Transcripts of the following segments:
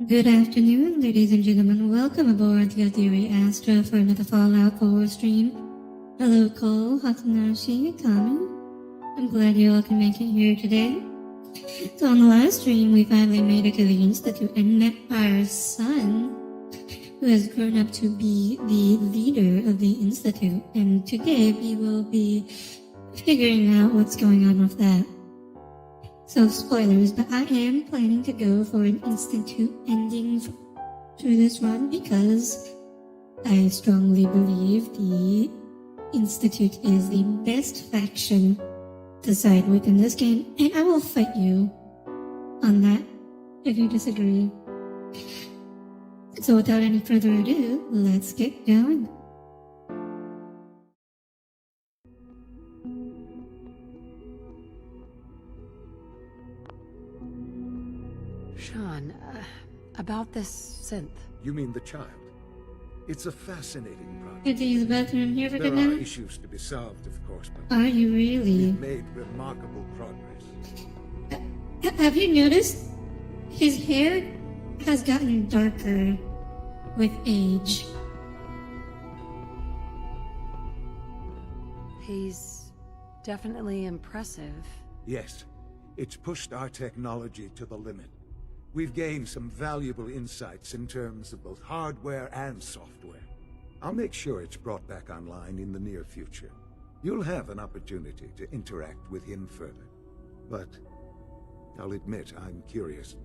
Good afternoon, ladies and gentlemen. Welcome aboard the Theory Astra for another Fallout 4 stream. Hello, Cole, Hatanashi, Kami. I'm glad you all can make it here today. So on the last stream, we finally made it to the Institute and met our son, who has grown up to be the leader of the Institute. And today we will be figuring out what's going on with that. So spoilers, but I am planning to go for an Institute ending through this run because I strongly believe the Institute is the best faction to side with in this game, and I will fight you on that if you disagree. So without any further ado, let's get going. Sean, about this synth. You mean the child? It's a fascinating project. Get to use the bathroom here for There good are now? issues to be solved, of course, but Are you really? we've made remarkable progress. Have you noticed? His hair has gotten darker with age. He's definitely impressive. Yes, it's pushed our technology to the limit. We've gained some valuable insights in terms of both hardware and software. I'll make sure it's brought back online in the near future. You'll have an opportunity to interact with him further. But I'll admit I'm curious.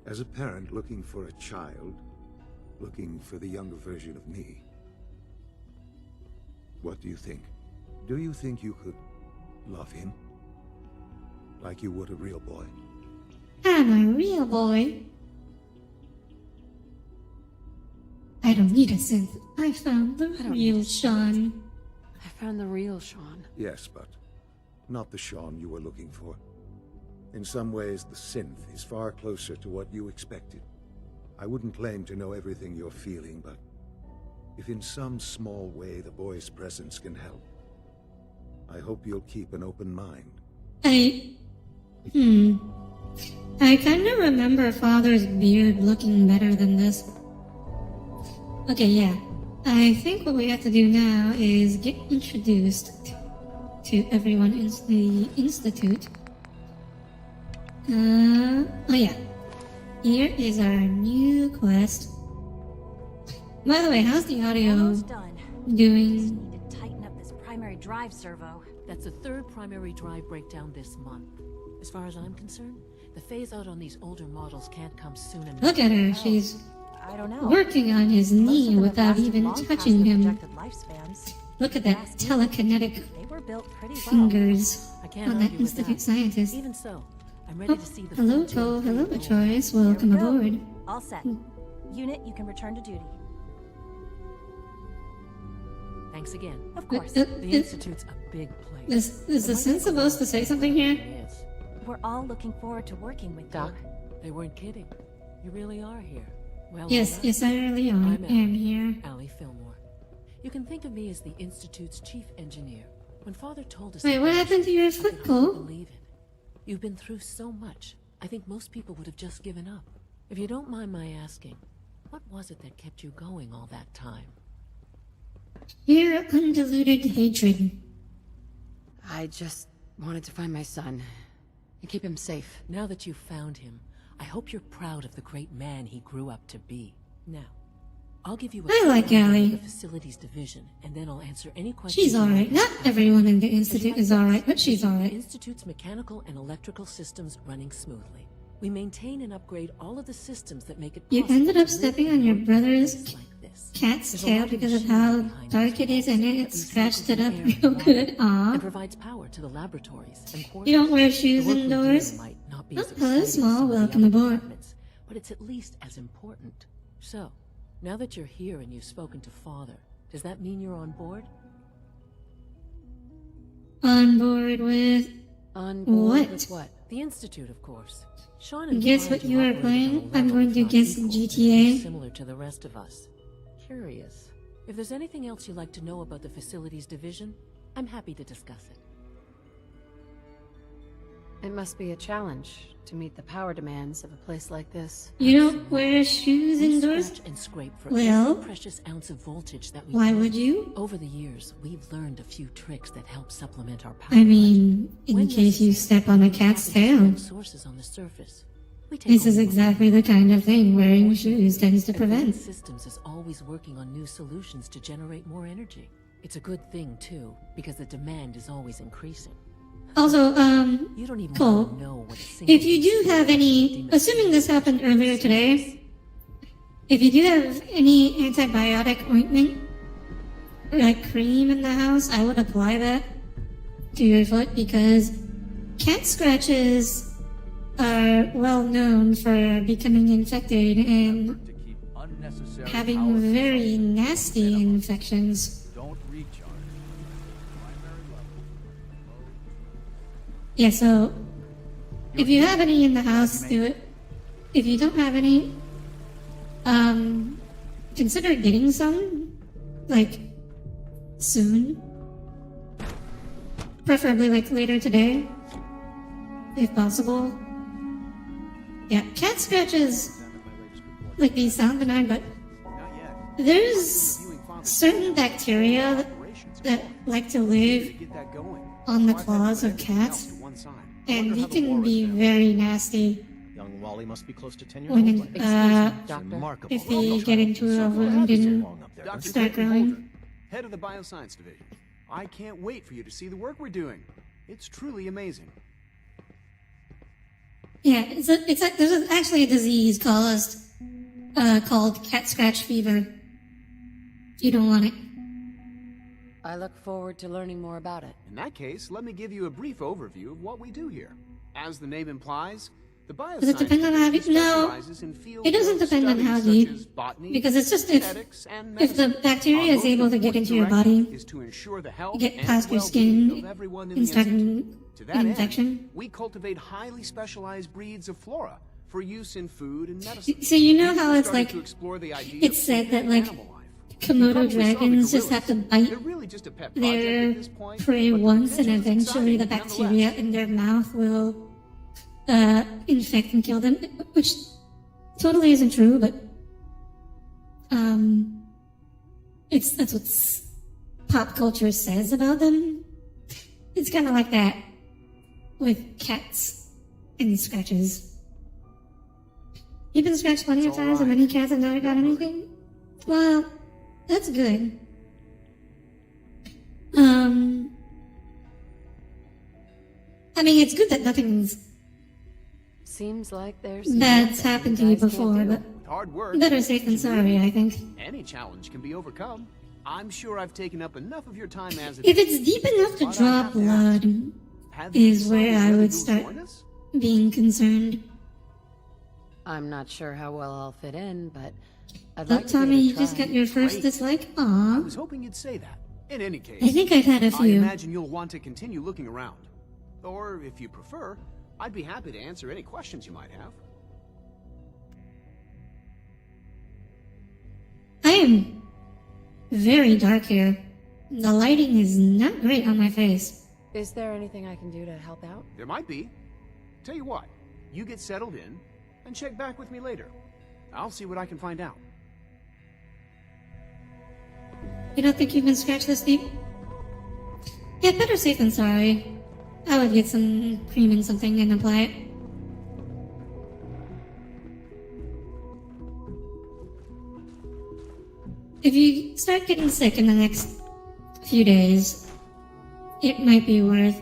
As a parent looking for a child, looking for the younger version of me, what do you think? Do you think you could love him? Like you would a real boy? I'm a real boy. I don't need a synth. I found the real Sean. I found the real Sean. Yes, but not the Sean you were looking for. In some ways, the synth is far closer to what you expected. I wouldn't claim to know everything you're feeling, but if in some small way the boy's presence can help, I hope you'll keep an open mind. I kind of remember Father's beard looking better than this. Okay, yeah. I think what we have to do now is get introduced to everyone in the Institute. Oh yeah. Here is our new quest. By the way, how's the audio Almost done. doing? Just need to tighten up this primary drive servo. That's the third primary drive breakdown this month. As far as I'm concerned, the phase-out on these older models can't come soon enough. Look at her, she's I don't know. working on his Most knee of them have without lasted even long past touching their him. projected lifespans. Look at that telekinetic They were built pretty well. fingers I can't on that argue with Institute that. scientist. Even so, I'm ready Oh, to see the hello, full Cole. team. Hello, Choice. Here we Welcome go. aboard. All set. Unit, you can return to duty. Thanks again. Of course. The Institute's a big place. Is the synth supposed to say something here? Yes. We're all looking forward to working with Doc? you. They weren't kidding. You really are here. Well, Yes, yes, I really am. I'm I am here. Allie Fillmore. You can think of me as the Institute's chief engineer. When Father told us... Wait, about what you, happened to your I foot, could hardly Cole? believe it. You've been through so much. I think most people would have just given up. If you don't mind my asking, what was it that kept you going all that time? Your undiluted hatred. I just wanted to find my son and keep him safe. Now that you've found him, I hope you're proud of the great man he grew up to be. Now, I'll give you a I like quick overview Allie. of the facilities division, and then I'll answer any questions. She's you might alright. have. Not everyone in the Institute is alright, but she's The alright. Institute's mechanical and electrical systems running smoothly. We maintain and upgrade all of the systems that make it You possible ended up to live stepping and on your work in a brother's place like this. cat's There's a tail lot of because of machinery how behind dark these it is, and walls it that scratched it recycles up the air real and good. water Aw. and provides power to the laboratories and quarters. You don't wear The shoes work we do indoors? might not be Oh, as hello, exciting as Small. some of the Welcome other aboard. departments, but it's at least as important. So, now that you're here and you've spoken to Father, does that mean you're on board? On board with... On board What? with what? The Institute, of course. Sean and Guess Father what do you are operate playing? on a I'm level, going if to not guess equal, GTA. similar to the rest of us. Curious. If there's anything else you'd like to know about the facilities division, I'm happy to discuss it. It must be a challenge to meet the power demands of a place like this. You don't wear shoes We indoors? scratch and scrape for Well, every precious ounce of voltage that we why can. would you? Over the years, we've learned a few tricks that help supplement our power. I mean, in When case you necessary, step on a we cat's tap into tail. direct sources on the surface. We take This is only exactly the kind of thing wearing shoes tends to prevent. Advanced Systems is always working on new solutions to generate more energy. It's a good thing, too, because the demand is always increasing. Also, You don't even Cole, wanna know what a single if you do have any, demon- assuming this happened earlier today, if you do have any antibiotic ointment or like cream in the house, I would apply that to your foot because cat scratches are well known for becoming infected and To keep unnecessary having power very nasty infections. Don't recharge. Primary level. Yeah, so if you have any in the house, do it. If you don't have any, consider getting some, like, soon. Preferably, like, later today, if possible. Yeah, cat scratches, like, these sound benign, but there's certain bacteria that like to live on the claws of cats, and they can be very nasty Young Wally must be close to 10 years when, old. Doctor. Remarkable. if they get into a wound and Long up there. Dr. start Clayton growing. Holden, head of the Bioscience Division. I can't wait for you to see the work we're doing. It's truly amazing. Yeah, there's actually a disease called cat scratch fever. You don't want it. I look forward to learning more about it. In that case, let me give you a brief overview of what we do here. As the name implies, the Bioscience Does it depend on how Division deep? No, specializes in fields it doesn't of depend on studies how such deep, as botany, because it's just if genetics, and the medicine. bacteria Our is most able to get important into your directive body, is to ensure the health get and past your well-being skin, of everyone in and the start institute. an To that infection. end, we cultivate highly specialized breeds of flora for use in food and medicine. So you know We've how it's started like, to explore the idea it's of said that, synthetic like, animal life. You Komodo probably saw the dragons just have to gorillas. bite They're really just a pet project their at this point, prey but the once, and potential is eventually the exciting bacteria nonetheless. in their mouth will infect and kill them, which totally isn't true, but that's what pop culture says about them. It's kind of like that with cats and scratches. You've been scratched plenty of It's all times, and right. many cats have never got anything. Well, that's good. I mean, it's good that nothing's Seems like there's bad's nothing happened to you guys can't before, do. but With hard work, better safe than sorry, I think. any challenge can be overcome. I'm sure I've taken up enough of your time as it If is. it's deep enough to But I draw have to ask, blood, have you is where decided I whether would you'll start join us? being concerned. I'm not sure how well I'll fit in, but I'd Oh, like to give Tommy, it a you just try. got your first Great. dislike? I Aw. was hoping you'd say that. In any case, I think I've had a I few. imagine you'll want to continue looking around. Or, if you prefer, I'd be happy to answer any questions you might have. I am very dark here. The lighting is not great on my face. Is there anything I can do to help out? There might be. Tell you what, you get settled in, and check back with me later. I'll see what I can find out. You don't think you've been scratched this deep? Yeah, better safe than sorry. I would get some cream and something and apply it. If you start getting sick in the next few days, it might be worth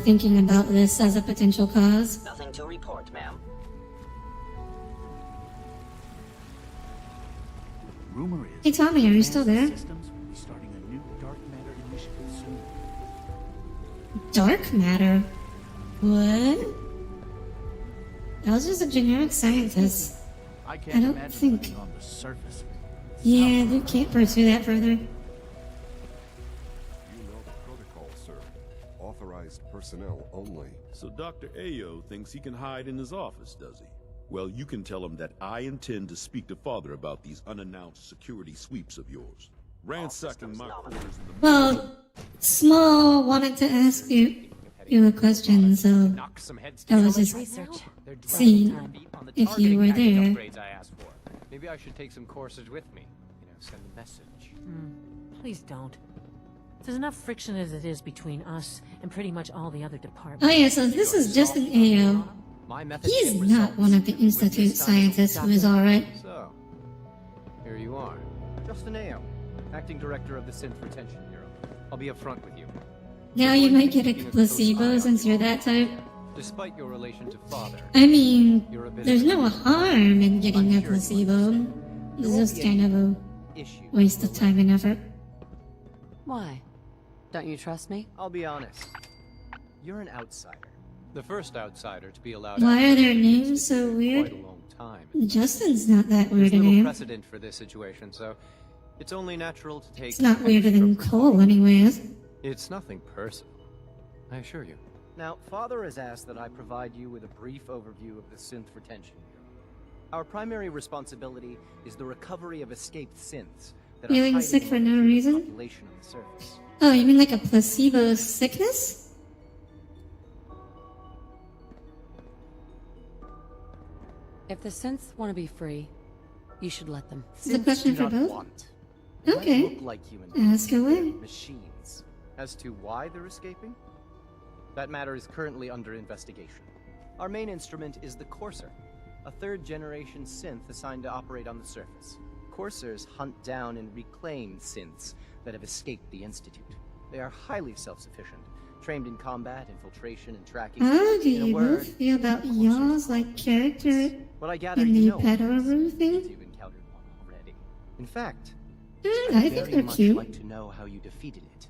thinking about this as a potential cause. Nothing to report, ma'am. Rumor is Hey Tommy, are you still there? Systems will be starting a new dark matter initiative soon. Dark matter? What? I was just a generic scientist. I can't I don't imagine think- living on the surface. Yeah, they can't pursue that further. You know the protocol, sir. Authorized personnel only. So Dr. Ayo thinks he can hide in his office, does he? Well, you can tell him that I intend to speak to Father about these unannounced security sweeps of yours. Ransacking my quarters in the Well, Small wanted to ask you fewer questions, so Knock some heads I was together. just Research. They're seeing dragging their feet on the if you targeting were package there. upgrades I asked for. Maybe I should take some courses with me. You know, send a message. Please don't. There's enough friction as it is between us and pretty much all the other departments. Oh yeah, so this is just an AO. My method He's get not results. one of the With Institute this time, scientists who is alright. So, here you are. Just an AO, acting director of the Synth Retention Bureau. I'll be upfront with you. Now you might get a placebo since you're that type. Despite your relation to father, I mean, you're a bit there's of no harm in getting a placebo. It's just kind of a issue. waste of time and effort. Why? Don't you trust me? I'll be honest. You're an outsider. The first outsider to be allowed Why access are their to the names Institute so in weird? Quite a long time. Justin's not that There's weird a little name. precedent for this situation, so it's only natural to take. It's not weirder than extra Cole anyways. It's nothing personal, I assure you. Now, Father has asked that I provide you with a brief overview of the Synth Retention Bureau. Our primary responsibility is the recovery of escaped synths that Feeling are hiding sick for in no the reason? population on the surface. Oh, you mean like a placebo sickness? If the synths want to be free, you should let them. Is the question do for not both? want. They might Okay. look like human beings, Ask away. but machines. As to why they're escaping, that matter is currently under investigation. Our main instrument is the Courser, a third-generation synth assigned to operate on the surface. Coursers hunt down and reclaim synths that have escaped the Institute. They are highly self-sufficient, trained in combat, infiltration, and tracking. How do In a you word, both feel about y'all's like character what I gather in you the know Pedoru if thing? you've encountered one already. In fact, I think very they're much cute. like to know how you defeated it.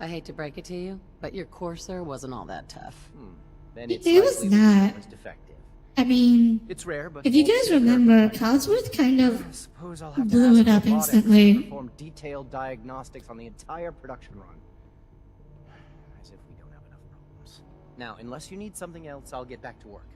I hate to break it to you, but your Courser wasn't all that tough. Then It it's was likely the not. machine was defective. I mean, It's rare, but if you full guys disclosure, remember, Codsworth kind I of suppose I'll have to blew ask it up robotics instantly. to perform detailed diagnostics on the entire production run. As if we don't have enough problems. Now, unless you need something else, I'll get back to work.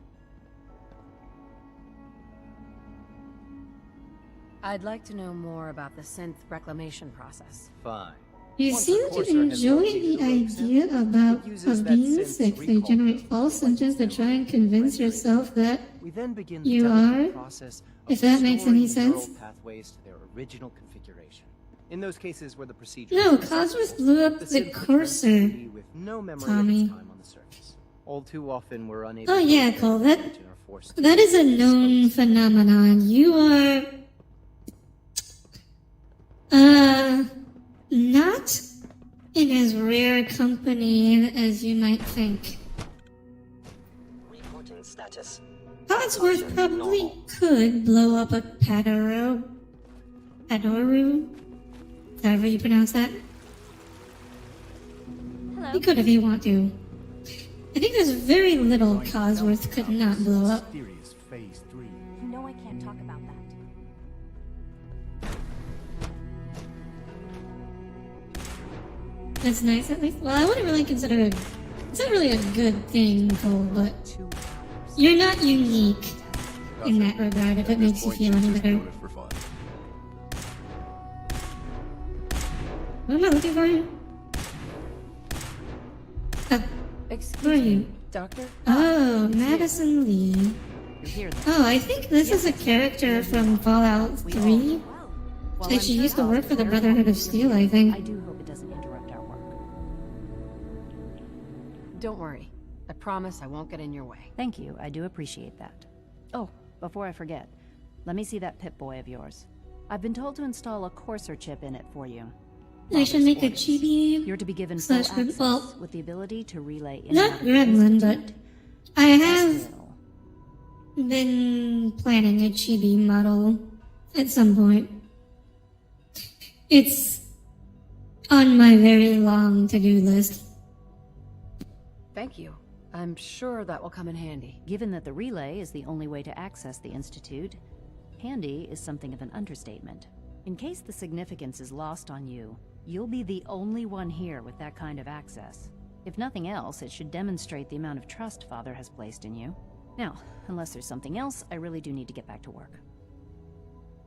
I'd like to know more about the synth reclamation process. Fine. You Once seem the to Courser has enjoy located the the rogue synth, idea about it uses of that being synth's sick. They recall generate code, false like symptoms to its try and neural convince rendering. yourself that We then begin the you delicate are, process if of that makes any restoring neural sense. pathways to their original configuration. In those cases where the procedure No, is Codsworth successful, blew up the synth returns to Courser. duty with no memory Tommy. of its time on the surface. All too often we're unable Oh to yeah, repair Cole, the that damage and are forced to that is a dispose known of. phenomenon. You are not in as rare company as you might think. Reporting status. Codsworth probably could blow up a Padoru, however you pronounce that. Hello. He could if he want to. I think there's very little Codsworth could not blow up. Mysterious Phase 3. You know I can't talk about that. That's nice at least. Well, I wouldn't really consider it. It's not really a good thing, Cole, but you're not unique in that regard, if it makes you feel any better. For fun. What am I looking for you? Who Excuse are me, you? Doctor? Oh, Madison Lee. You're here. Oh, I think this is a character from Fallout 3. Like, she used to work for the Brotherhood of Steel, I think. I do hope it doesn't interrupt our work. Don't worry. I promise I won't get in your way. Thank you, I do appreciate that. Oh, before I forget, let me see that Pip-Boy of yours. I've been told to install a Courser chip in it for you. I should make a chibi. You're to be given full Slash access well, with the ability to relay in not and out of the gremlin, but Institute. I have Well, been planning a chibi model at some point. It's on my very long to-do list. Thank you. I'm sure that will come in handy. given that the relay is the only way to access the Institute, handy is something of an understatement. In case the significance is lost on you, you'll be the only one here with that kind of access. If nothing else, it should demonstrate the amount of trust Father has placed in you. Now, unless there's something else, I really do need to get back to work.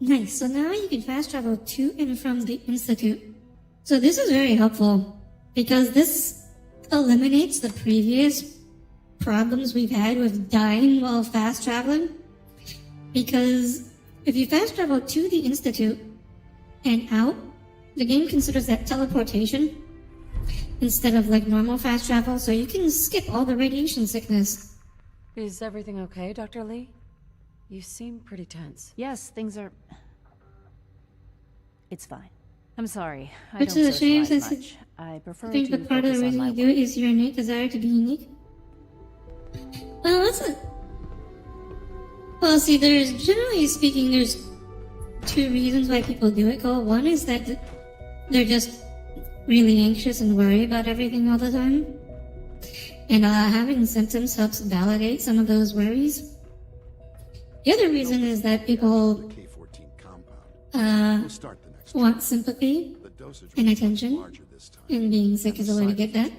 Nice, so now you can fast travel to and from the Institute. So this is very helpful. because this eliminates the previous problems we've had with dying while fast traveling. Because if you fast travel to the Institute and out, the game considers that teleportation instead of like normal fast travel, so you can skip all the radiation sickness. Is everything okay, Dr. Lee? You seem pretty tense. Yes, things are... It's fine. I'm sorry. I Which don't is a shame socialize since much. I prefer I think to that part of the focus on reason my you do it work. is your innate desire to be unique. Well, see, generally speaking, there's two reasons why people do it, Cole. One is that they're just really anxious and worried about everything all the time. And having symptoms helps validate some of those worries. The other reason is that people want sympathy and attention, and being sick is a way to get that.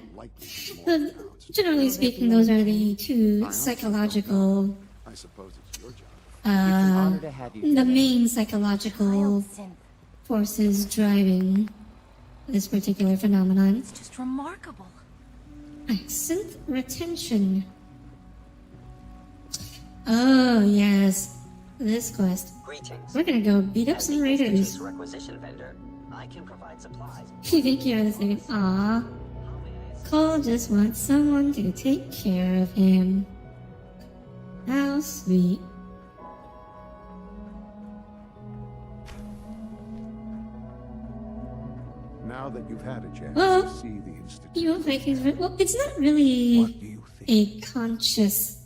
But generally speaking, those are the two psychological, the main psychological forces driving this particular phenomenon. It's just remarkable. Synth retention. Oh, yes. This quest. Greetings. We're gonna go beat up some raiders. Requisition vendor. I can provide supplies. You think you're the second? Aw. Cole just wants someone to take care of him. How sweet. Now that you've had a chance Well, to see the Institute, you won't make things... Well, it's not really a conscious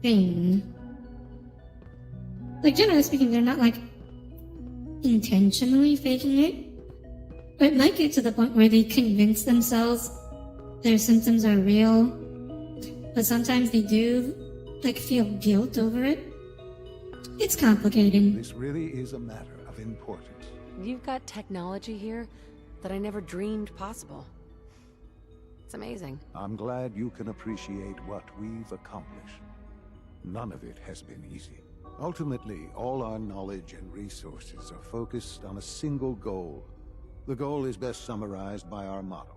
thing. Like, generally speaking, they're not, like, intentionally faking it. But it might get to the point where they convince themselves their symptoms are real. But sometimes they do, like, feel guilt over it. It's complicated. This really is a matter of importance. You've got technology here that I never dreamed possible. It's amazing. I'm glad you can appreciate what we've accomplished. None of it has been easy. Ultimately, all our knowledge and resources are focused on a single goal. The goal is best summarized by our motto: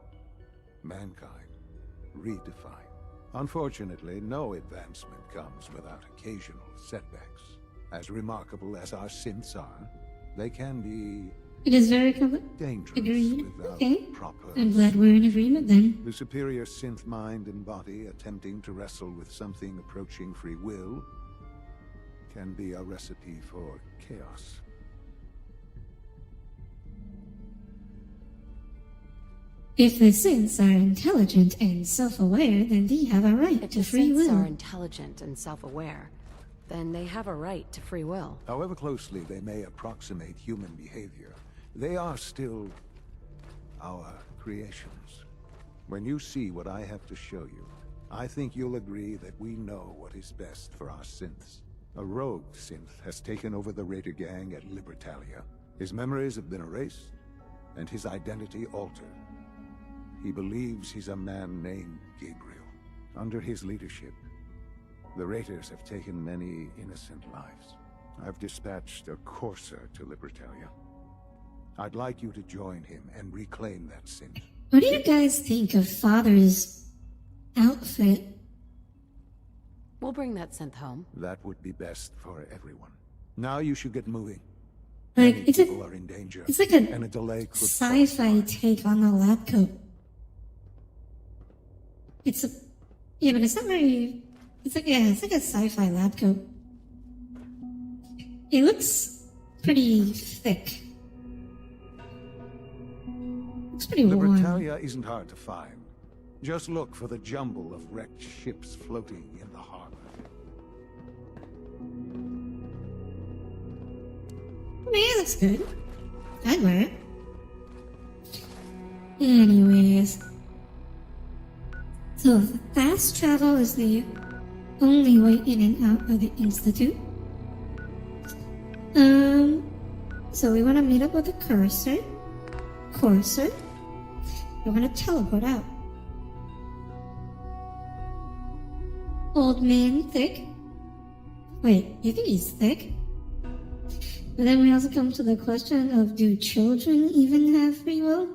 mankind, redefined. Unfortunately, no advancement comes without occasional setbacks. As remarkable as our synths are, they can be It is very dangerous agreed. without Okay. proper... I'm glad we're in agreement then. The superior synth mind and body attempting to wrestle with something approaching free will can be a recipe for chaos. If the synths are intelligent and self-aware, then they have a right If to the free synths will. are intelligent and self-aware, then they have a right to free will. However closely they may approximate human behavior, they are still our creations. When you see what I have to show you, I think you'll agree that we know what is best for our synths. A rogue synth has taken over the Raider gang at Libertalia. His memories have been erased, and his identity altered. He believes he's a man named Gabriel. Under his leadership, the Raiders have taken many innocent lives. I've dispatched a courser to Libertalia. I'd like you to join him and reclaim that synth. What do you guys think of Father's outfit? We'll bring that synth home. That would be best for everyone. Now you should get moving. Like, Many it's people are in danger, it's like and a a delay could sci-fi take on the lab coat. It's a... Yeah, but it's not very... It's like a sci-fi lab coat. It looks pretty thick. Looks pretty warm. Libertalia isn't hard to find. Just look for the jumble of wrecked ships floating in the harbor. I mean, it looks good. I'd wear it. Anyways. So, fast travel is the only way in and out of the Institute. So we want to meet up with the Courser. We're going to teleport out. Old man thick. Wait, you think he's thick? But then we also come to the question of, do children even have free will?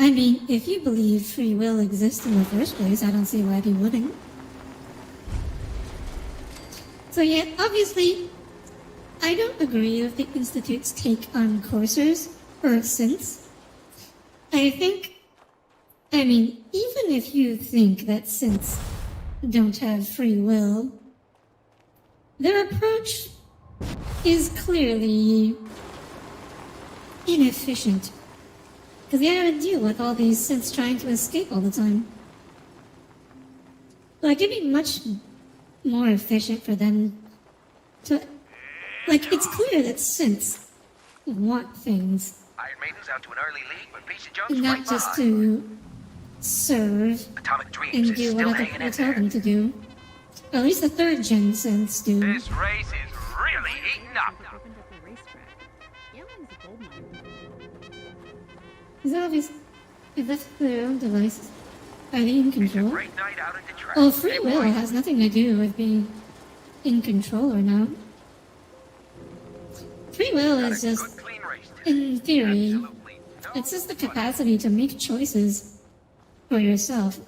I mean, if you believe free will exists in the first place, I don't see why they wouldn't. So yeah, obviously, I don't agree with the Institute's take on coursers, or synths. I mean, even if you think that synths don't have free will, their approach is clearly inefficient. Because they gotta deal with all these synths trying to escape all the time. Like, it'd be much more efficient for them to... Like, it's clear that synths want things. Iron Maiden's out to an early lead, but PC Jones Not right just behind. to serve Atomic Dreams and is do still whatever hanging we in tell there. them to do. Or at least the third gen synths do. This race is really heating up. Is that obvious? If that's their own devices, are they in control? Great night out at the track. Well, free will has nothing to do with being in control or not. Free will is just, in theory, it's just the capacity to make choices for yourself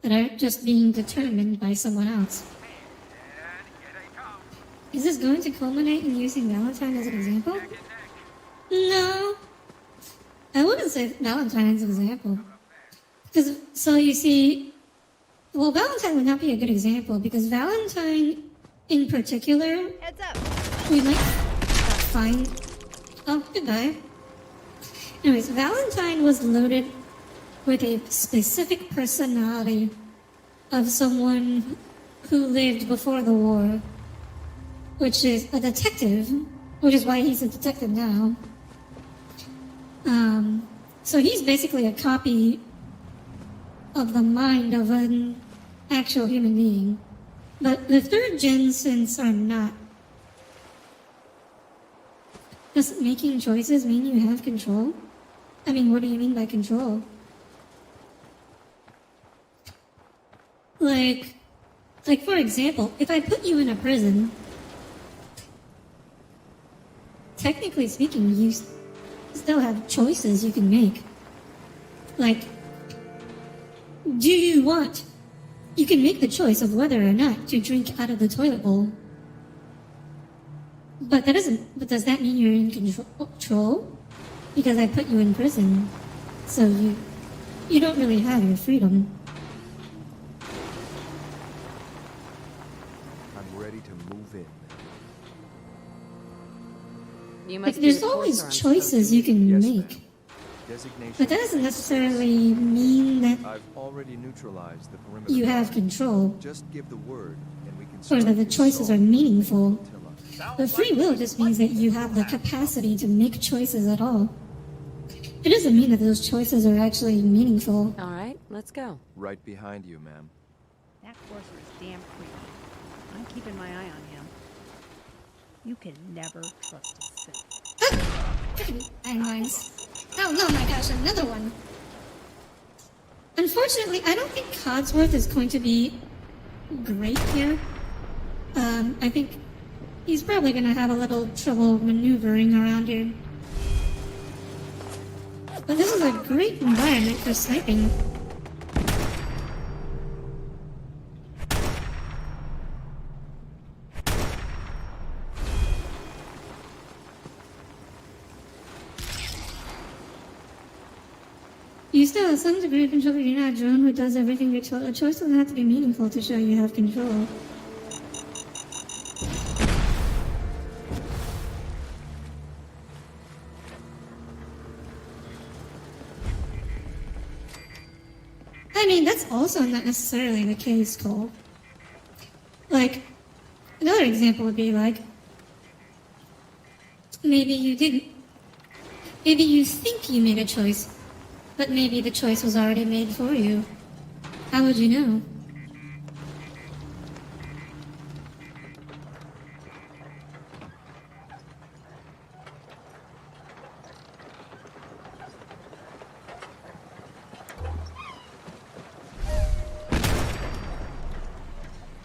that aren't just being determined by someone else. Is this going to culminate in using Valentine as an example? No. I wouldn't say Valentine as an example. Because, so you see, well, Valentine would not be a good example because Valentine, in particular, Heads up. we might find. Oh, goodbye. Anyways, Valentine was loaded with a specific personality of someone who lived before the war, which is a detective, which is why he's a detective now. So he's basically a copy of the mind of an actual human being. But the third gen synths are not. Does making choices mean you have control? I mean, what do you mean by control? Like for example, if I put you in a prison, technically speaking, you still have choices you can make. Like, do you want... You can make the choice of whether or not to drink out of the toilet bowl. But but does that mean you're in control? Because I put you in prison. So you don't really have your freedom. I'm ready to move in. You Like, must be there's the always courser I'm choices you can Yes, make. ma'am. Designation But that doesn't necessarily mean that I've already neutralized the perimeter. you have control, Just give the word, and we can or start that the this choices are song meaningful. until I- But free will just means that you have the capacity to make choices at all. It doesn't mean that those choices are actually meaningful. All right, let's go. Right behind you, ma'am. That courser is damn creepy. I'm keeping my eye on him. You can never trust a synth. Landmines. Oh no, my gosh, another one. Unfortunately, I don't think Codsworth is going to be great here. I think he's probably going to have a little trouble maneuvering around here. But this is a great environment for sniping. You still have some degree of control, but you're not a drone who does everything you're told. A choice doesn't have to be meaningful to show you have control. I mean, that's also not necessarily the case, Cole. Like, another example would be like, maybe you didn't. Maybe you think you made a choice, but maybe the choice was already made for you. How would you know?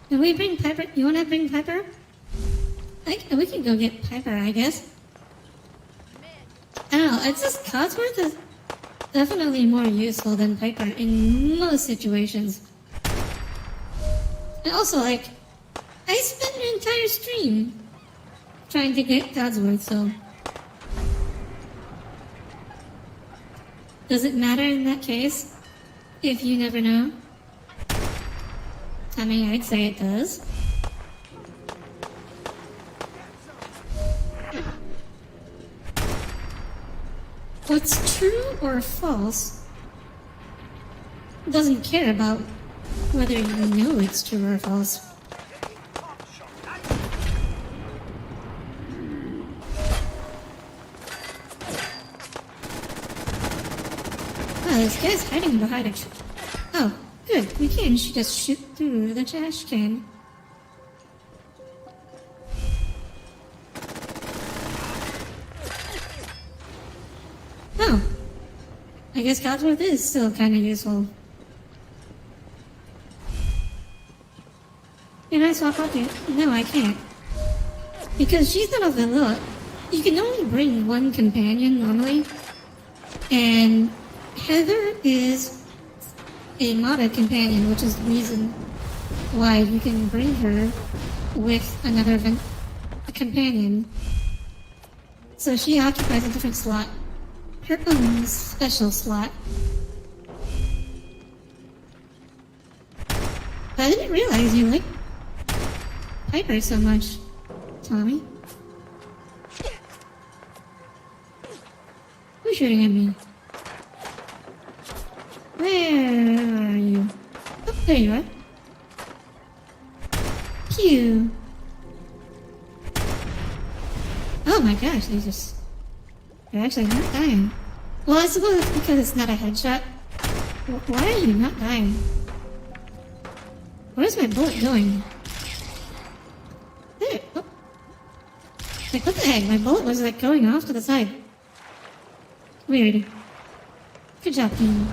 Can we bring Pepper? You want to bring Pepper? We can go get Pepper, I guess. I don't know, it's just Codsworth is... definitely more useful than Piper in most situations. And also, like, I spent an entire stream trying to get Codsworth, so... Does it matter in that case? If you never know? I mean, I'd say it does. What's true or false doesn't care about whether you know it's true or false. Oh, this guy's hiding behind a... Oh, good. We can just shoot through the trash can. Oh. I guess Codsworth is still kind of useful. Can I swap out here? No, I can't. Because she's not a vanilla. You can only bring one companion normally. And Heather is a modded companion, which is the reason why you can bring her with another companion. So she occupies a different slot. Her own special slot. I didn't realize you liked Piper so much, Tommy. Who's shooting at me? Where are you? Oh, there you are. Pew. Oh my gosh, they're actually not dying. Well, I suppose it's because it's not a headshot. Why are you not dying? Where's my bullet going? There. Oh. Like, what the heck? My bullet was, like, going off to the side. Weird. Good job, team.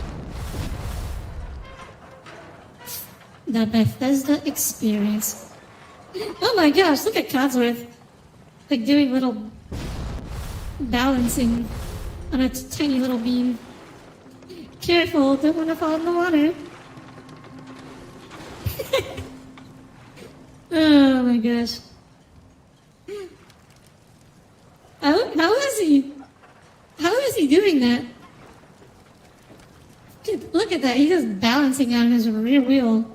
The Bethesda experience. Oh my gosh, look at Codsworth. Like, doing little balancing on a tiny little beam. Careful, don't want to fall in the water. Oh my gosh. How is he? How is he doing that? Dude, look at that, he's just balancing on his rear wheel.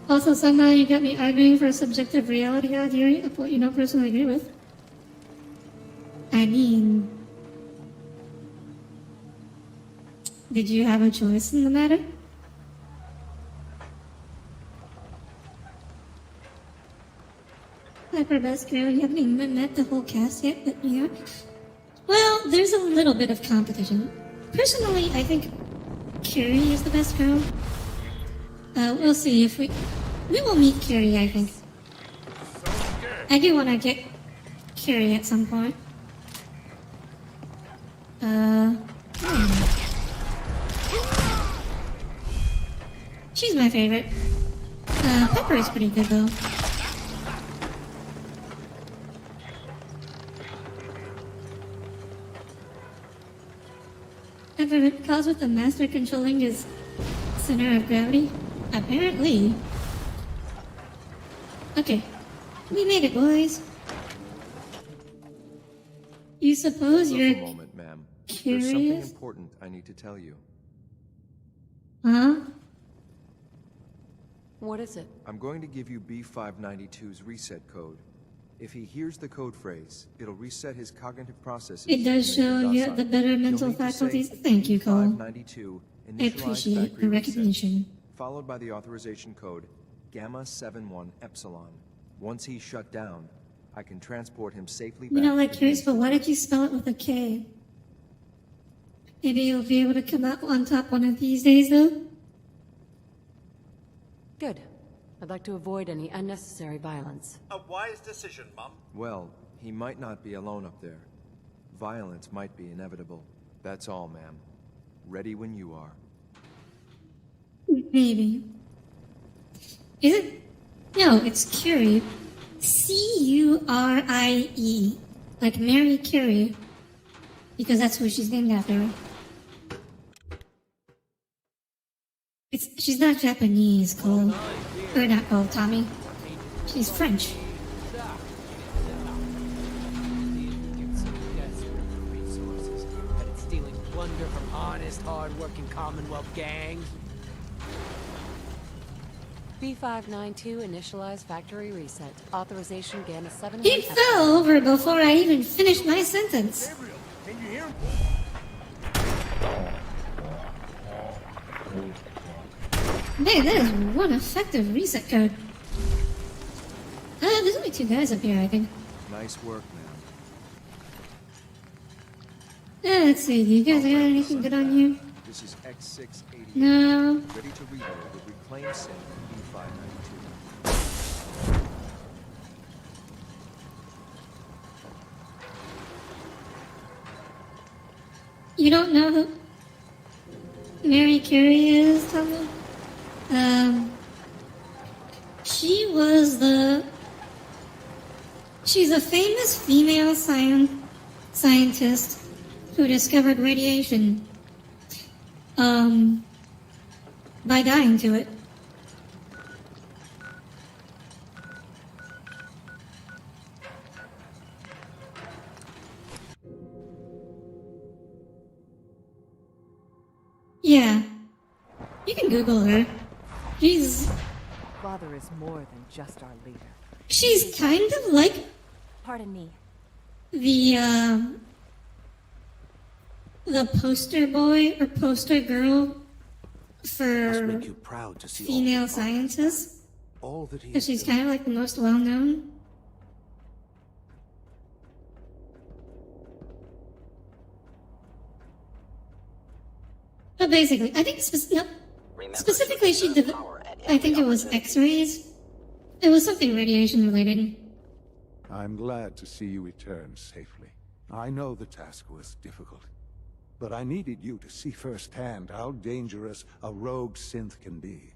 Also, somehow you got me arguing for a subjective reality out here of what you don't personally agree with. I mean... Did you have a choice in the matter? Piper, best girl, you haven't even met the whole cast yet, but you know... Well, there's a little bit of competition. Personally, I think Carrie is the best girl. We'll see if we will meet Carrie, I think. I do want to get Carrie at some point. She's my favorite. Pepper is pretty good though. Ever cause with the master controlling his center of gravity? Apparently. Okay, we made it, boys. You suppose Look you're a moment, ma'am. curious? There's something important I need to tell you. Huh? What is it? I'm going to give you B592's reset code. If he hears the code phrase, it'll reset his cognitive processes. It does show you the better mental faculties. Thank you, Cole. B592, I appreciate the recognition. Followed by the authorization code Gamma 71 Epsilon. Once he's shut down, I can transport him safely back. You know, like curious, but why did you spell it with a K? Maybe you'll be able to come out on top one of these days, though? Good. I'd like to avoid any unnecessary violence. A wise decision, Mum. Well, he might not be alone up there. Violence might be inevitable. That's all, ma'am. Ready when you are. Maybe. Is it No, it's Curie. C-U-R-I-E. Like Mary Curie. Because that's who she's named after. She's not Japanese, Cole. Or not Cole, Tommy. She's French. Stealing plunder from honest, hard-working Commonwealth gangs. B592 initialize factory reset. Authorization Gamma 7. He fell over before I even finished my sentence. Can you hear him? Man, that is one effective reset code. There's only 2 guys up here, I think. Nice work, Let's see, do you guys got anything good on you? This is X688. No. Ready to reload with reclaimed synth B592. You don't know who Mary Curie is, Tommy? She's a famous female scientist who discovered radiation, by dying to it. Yeah, you can Google her. Father is more than just our leader. She's kind of like Pardon me. the poster boy or poster girl for Must make you proud to see female scientists. all that he Because she's kind of like the most well-known. But basically, I think specifically she did. I think it was X-rays. It was something radiation related. I'm glad to see you return safely. I know the task was difficult, but I needed you to see firsthand how dangerous a rogue synth can be.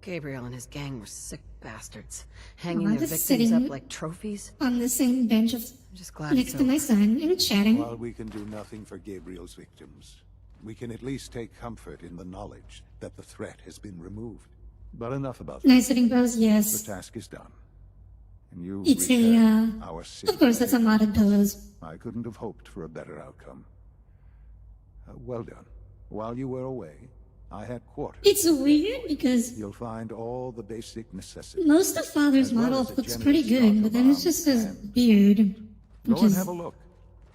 Gabriel and his gang were sick bastards, hanging I'm their just victims up sitting like trophies. On the same bench of I'm just glad next it's to my over. son and chatting. While we can do nothing for Gabriel's victims, we can at least take comfort in the knowledge that the threat has been removed. But enough about that. Nice sitting pose, yes. The task is done. And you It's returned our of course, that's a modded pose. I couldn't have hoped for a better outcome. Well done. While you were away, I had quarters. It's weird because You'll find all the basic necessities. most of Father's as well model as a looks pretty generous good, but then it's just his beard, Go which and is have a look.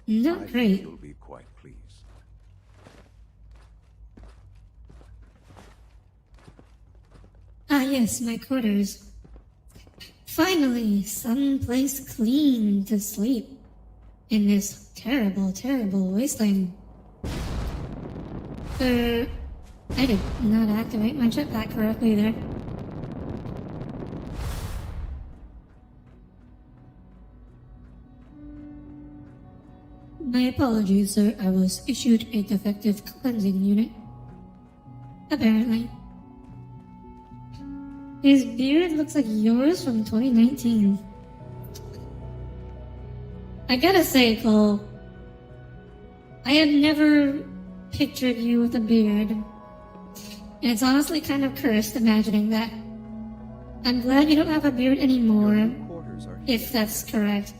not I think great. You'll be quite pleased. Ah, yes, my quarters. Finally, someplace clean to sleep in this terrible, terrible wasteland. I did not activate my jetpack correctly there. My apologies, sir. I was issued a defective cleansing unit. Apparently. His beard looks like yours from 2019. I gotta say, Cole, I have never pictured you with a beard. And it's honestly kind of cursed imagining that. I'm glad you don't have a beard anymore, if that's correct.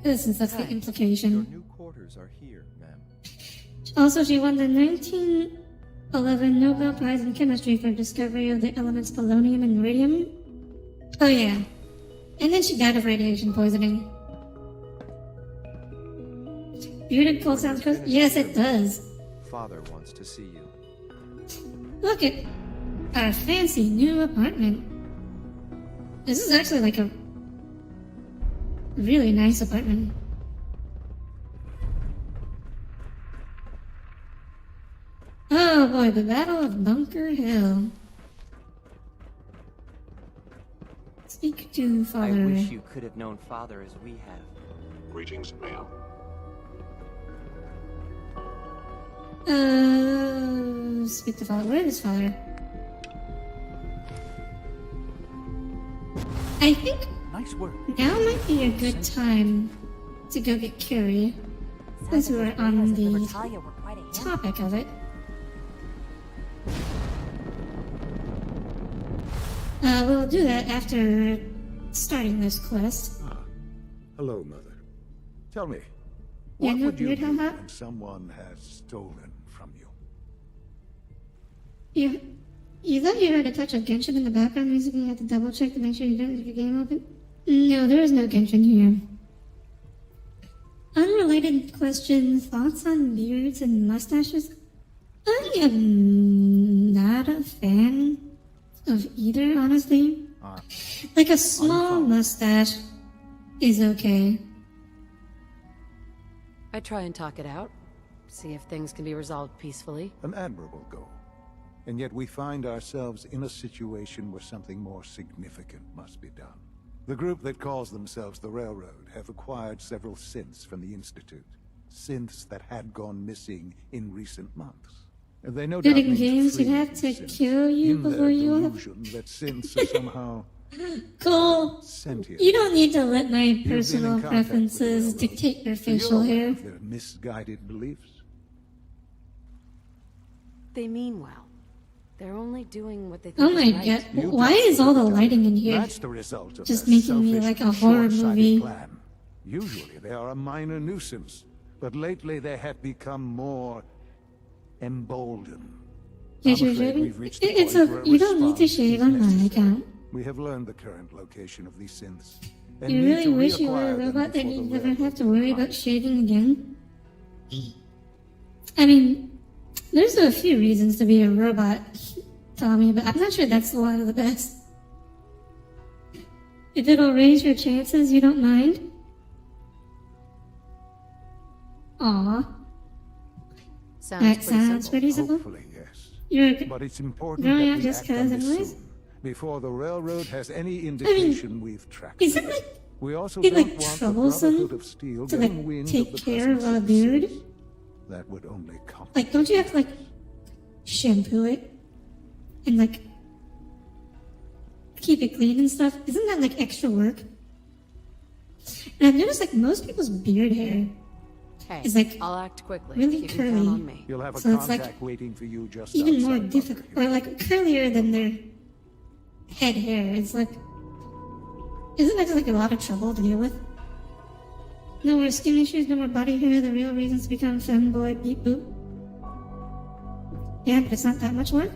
Since that's the implication. New quarters are here, ma'am. Also, she won the 1911 Nobel Prize in Chemistry for discovery of the elements polonium and radium. Oh yeah. And then she died of radiation poisoning. Bearded Cole sounds gross. Yes, it does. Father wants to see you. Look at our fancy new apartment. This is actually like a really nice apartment. Oh boy, the Battle of Bunker Hill. Speak to Father. I wish you could have known Father as we have. Greetings, ma'am. speak to father. Where is father? I think Nice work. now might be a good time to go get Curie, since we're on the topic of it. We'll do that after starting this quest. Hello, Mother. Tell me, Yeah, what no, would you you'd do have that? when someone has stolen from you? You thought you heard a touch of Genshin in the background music and you had to double check to make sure you don't leave your game open? No, there is no Genshin here. Unrelated question, thoughts on beards and mustaches? I am not a fan of either, honestly. Like a small mustache is okay. I try and talk it out, see if things can be resolved peacefully. An admirable goal. And yet we find ourselves in a situation where something more significant must be done. The group that calls themselves the Railroad have acquired several synths from the Institute. Synths that had gone missing in recent months. And they no doubt Good in mean to games, free you'd have to these synths kill you in before their you delusion that synths are somehow Cole, sentient. you don't need to let my You've been in personal contact with the preferences Railroad. dictate your So you're facial aware hair. of their misguided beliefs. They mean well. They're only doing what they think Oh my is right. god, why is all the lighting in here That's the result of just their making me selfish, like a horror short-sighted movie? plan. Usually they are a minor nuisance, but lately they have become more emboldened. Yes, I'm you're afraid shaving? we've reached the It's point a, where you don't need to response shave is on my necessary. account. We have learned the current location of these synths. And You need really to wish you were reacquire a them robot that before you the never Railroad have to worry about arrives. shaving again? I mean, there's a few reasons to be a robot, Tommy, but I'm not sure that's one of the best. If it'll raise your chances, you don't mind? Aw. That sounds pretty simple. Hopefully, yes. You're But it's important growing that up we just act on cause this anyways? soon, before the Railroad has any indication we've tracked Is them. it like, We also it don't like want the troublesome Brotherhood of Steel to getting like wind take of the care of presence a beard? Synths. That would only complicate. Like, don't you have to like shampoo it and like keep it clean and stuff? Isn't that like extra work? And I've noticed like most people's beard hair Hey, is like I'll act quickly. really You can count on curly. me. You'll have a So it's contact like waiting for you just even more outside difficult, or like curlier than their head hair. It's like, isn't that just like a lot of trouble to deal with? No more skin issues, no more body hair. The real reasons to become femboy, beep boop. Yeah, but it's not that much work.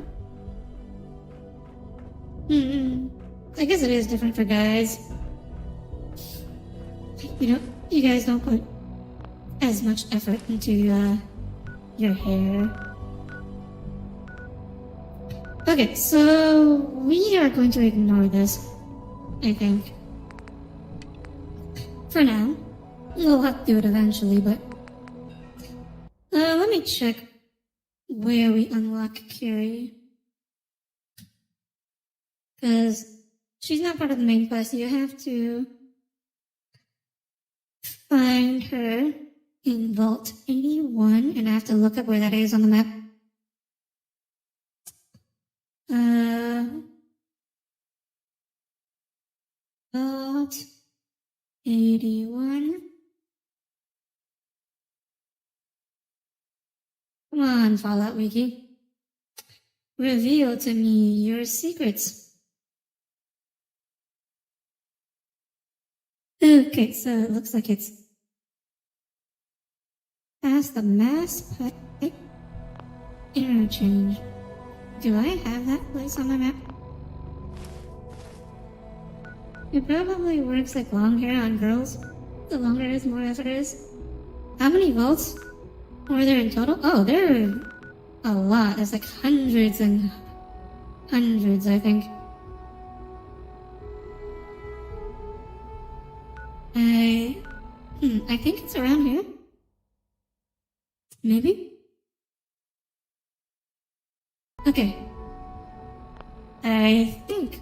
I guess it is different for guys. You guys don't put as much effort into your hair. Okay, so we are going to ignore this, I think. For now. We'll have to do it eventually, but let me check where we unlock Curie. Because she's not part of the main quest. You have to find her in Vault 81, and I have to look up where that is on the map. Vault 81. Come on, Fallout Wiki. Reveal to me your secrets. Okay, so it looks like it's past the Mass Pike Interchange. Do I have that place on my map? It probably works like long hair on girls. The longer it is, more effort it is. How many vaults were there in total? Oh, there are a lot. There's like hundreds and hundreds, I think. I think it's around here. Maybe? Okay. I think.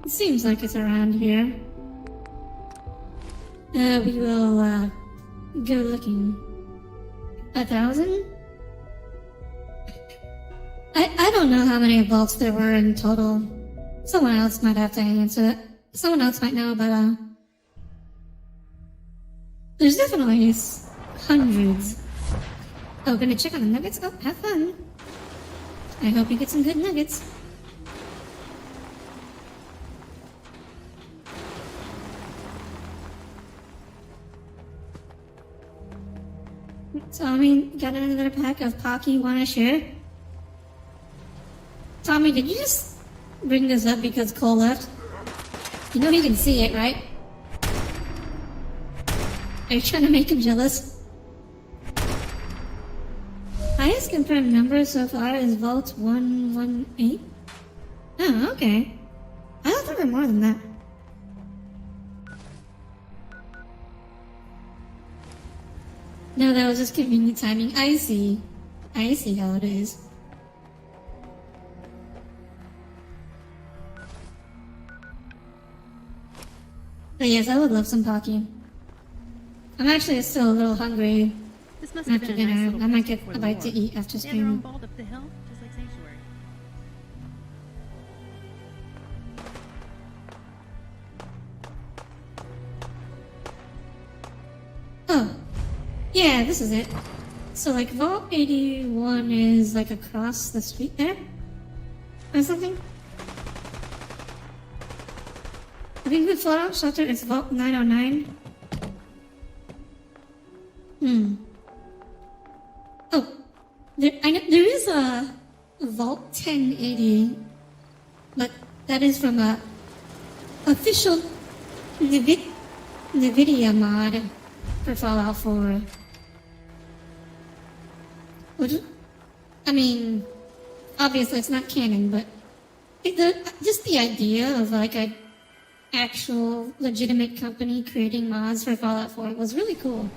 It seems like it's around here. We will, go looking. 1,000? I don't know how many vaults there were in total. Someone else might have to answer that. Someone else might know, but there's definitely hundreds. Oh, gonna check on the nuggets? Oh, have fun. I hope you get some good nuggets. Tommy, got another pack of Pocky, wanna share? Tommy, did you just bring this up because Cole left? You know he can see it, right? Are you trying to make him jealous? Highest confirmed number so far is Vault 118? Oh, okay. I thought there were more than that. No, that was just convenient timing. I see. I see how it is. But yes, I would love some Pocky. I'm actually still a little hungry This must have after been a nice dinner. little I might place get before a the bite to war. eat after They had their own stream. vault up the hill, just like Sanctuary. Oh, yeah, this is it. So like Vault 81 is like across the street there? Or something? I think the Fallout shelter is Vault 909. Oh, I know, there is a Vault 1080, but that is from a official NVIDIA mod for Fallout 4. Which, I mean, obviously it's not canon, but just the idea of like an actual legitimate company creating mods for Fallout 4 was really cool.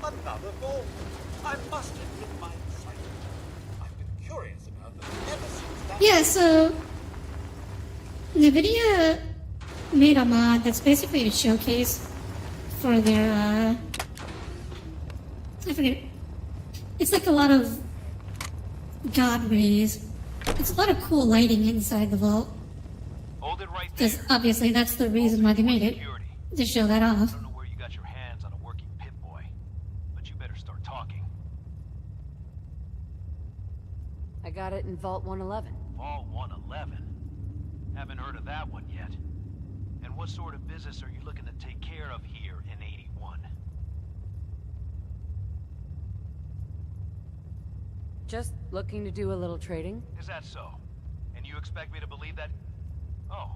Another vault. I must admit my excitement. I've been curious about them ever since that. Yeah, so NVIDIA made a mod that's basically a showcase for their, I forget, it's like a lot of God rays. It's a lot of cool lighting inside the vault. Hold it right there. Because obviously that's the reason why they made it, to show that off. I don't know where you got your hands on a working pit boy, but you better start talking. I got it in Vault 111. Vault 111? Haven't heard of that one yet. And what sort of business are you looking to take care of here in 81? Just looking to do a little trading. Is that so? And you expect me to believe that? Oh,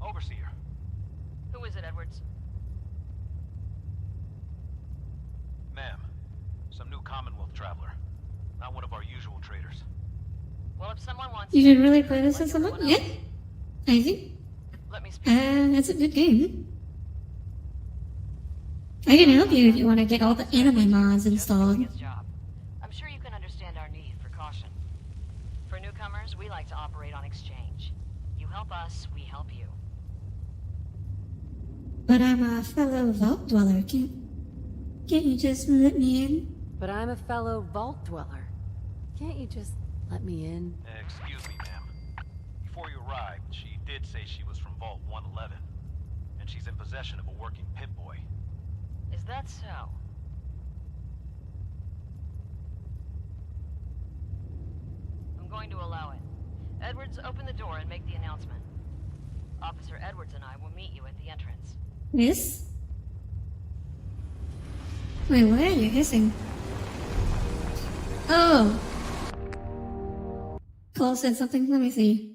Overseer. Who is it, Edwards? Ma'am, some new Commonwealth traveler. Not one of our usual traders. Well, if someone wants You should really play this with someone? Yeah. I think. let me speak. That's a good game. I can help you if you want to get all the anime mods installed. I'm sure you can understand our need for caution. For newcomers, we like to operate on exchange. You help us, we help you. But I'm a fellow vault dweller. Can't you just let me in? But I'm a fellow vault dweller. Can't you just let me in? Excuse me, ma'am. Before you arrived, she did say she was from Vault 111. And she's in possession of a working pit boy. Is that so? I'm going to allow it. Edwards, open the door and make the announcement. Officer Edwards and I will meet you at the entrance. Yes? Wait, why are you hissing? Oh! Cole said something, let me see.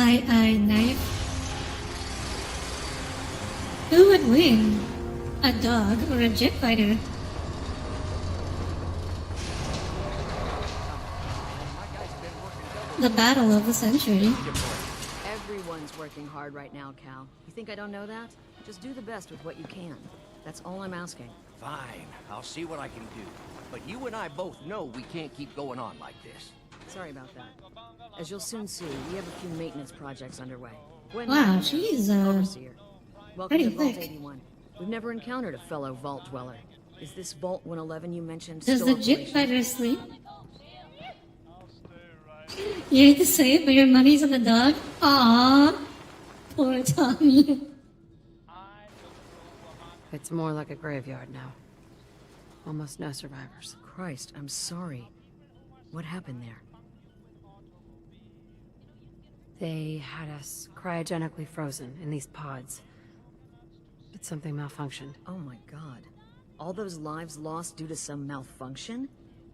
I knife. Who would win? A dog or a jet fighter? The battle of the century. Everyone's working hard right now, Cal. You think I don't know that? Just do the best with what you can. That's all I'm asking. Fine, I'll see what I can do. But you and I both know we can't keep going on like this. Sorry about that. As you'll soon see, we have a few maintenance projects underway. Wow, she's overseer. Welcome pretty to Vault thick. 81. We've never encountered a fellow Vault dweller. Is this Vault 111 you mentioned Does still the jet operational? fighter sleep? You hate to say it, but your money's on the dog? Aww. Poor Tommy. It's more like a graveyard now. Almost no survivors. Christ, I'm sorry. What happened there? They had us cryogenically frozen in these pods. But something malfunctioned. Oh my god. All those lives lost due to some malfunction?